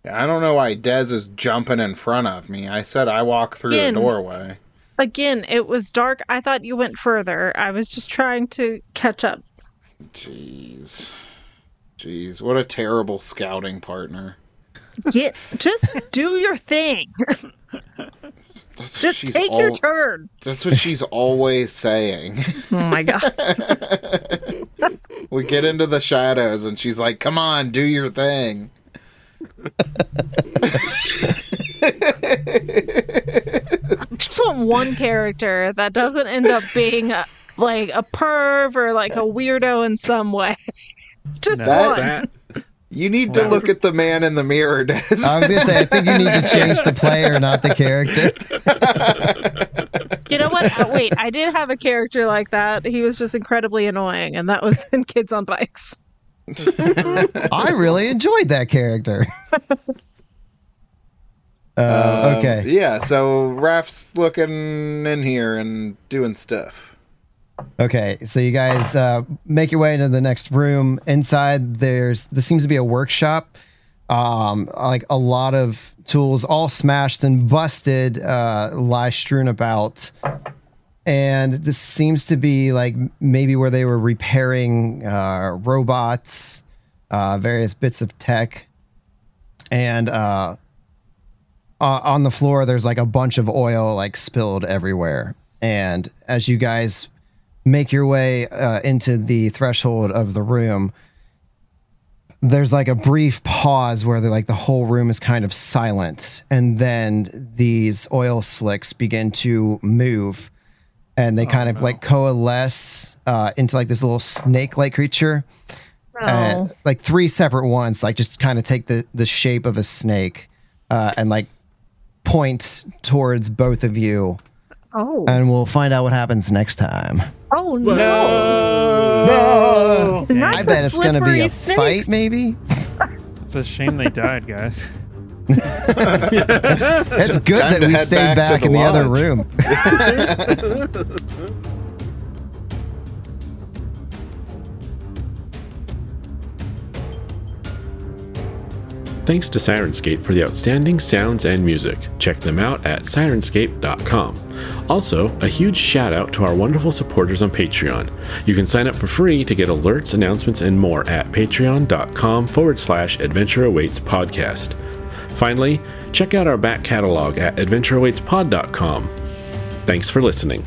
I don't know why Dez is jumping in front of me. I said I walk through the doorway. Again, it was dark. I thought you went further. I was just trying to catch up. Jeez, what a terrible scouting partner. Just do your thing. Just take your turn. That's what she's always saying. Oh my god. We get into the shadows and she's like, come on, do your thing. I just want one character that doesn't end up being like a perv or like a weirdo in some way. Just one. You need to look at the man in the mirror, Des. I was gonna say, I think you need to change the player, not the character. You know what? Wait, I did have a character like that. He was just incredibly annoying, and that was in Kids on Bikes. I really enjoyed that character. Okay. Yeah, so Raph's looking in here and doing stuff. Okay, so you guys make your way into the next room. Inside, this seems to be a workshop. Like a lot of tools, all smashed and busted, lie strewn about. And this seems to be like maybe where they were repairing robots, various bits of tech. And on the floor, there's like a bunch of oil like spilled everywhere. And as you guys make your way into the threshold of the room, there's like a brief pause where the whole room is kind of silent, and then these oil slicks begin to move, and they like coalesce into like this little snake-like creature. Like three separate ones, like just kind of take the shape of a snake and like point towards both of you. Oh. And we'll find out what happens next time. Oh no! No! I bet it's going to be a fight, maybe. It's a shame they died, guys. It's good that we stayed back in the other room. Thanks to Sirenscape for the outstanding sounds and music. Check them out at sirenscape.com. Also, a huge shout out to our wonderful supporters on Patreon. You can sign up for free to get alerts, announcements, and more at patreon.com/Adventure Awaits Podcast. Finally, check out our back catalog at adventureawaitspod.com. Thanks for listening.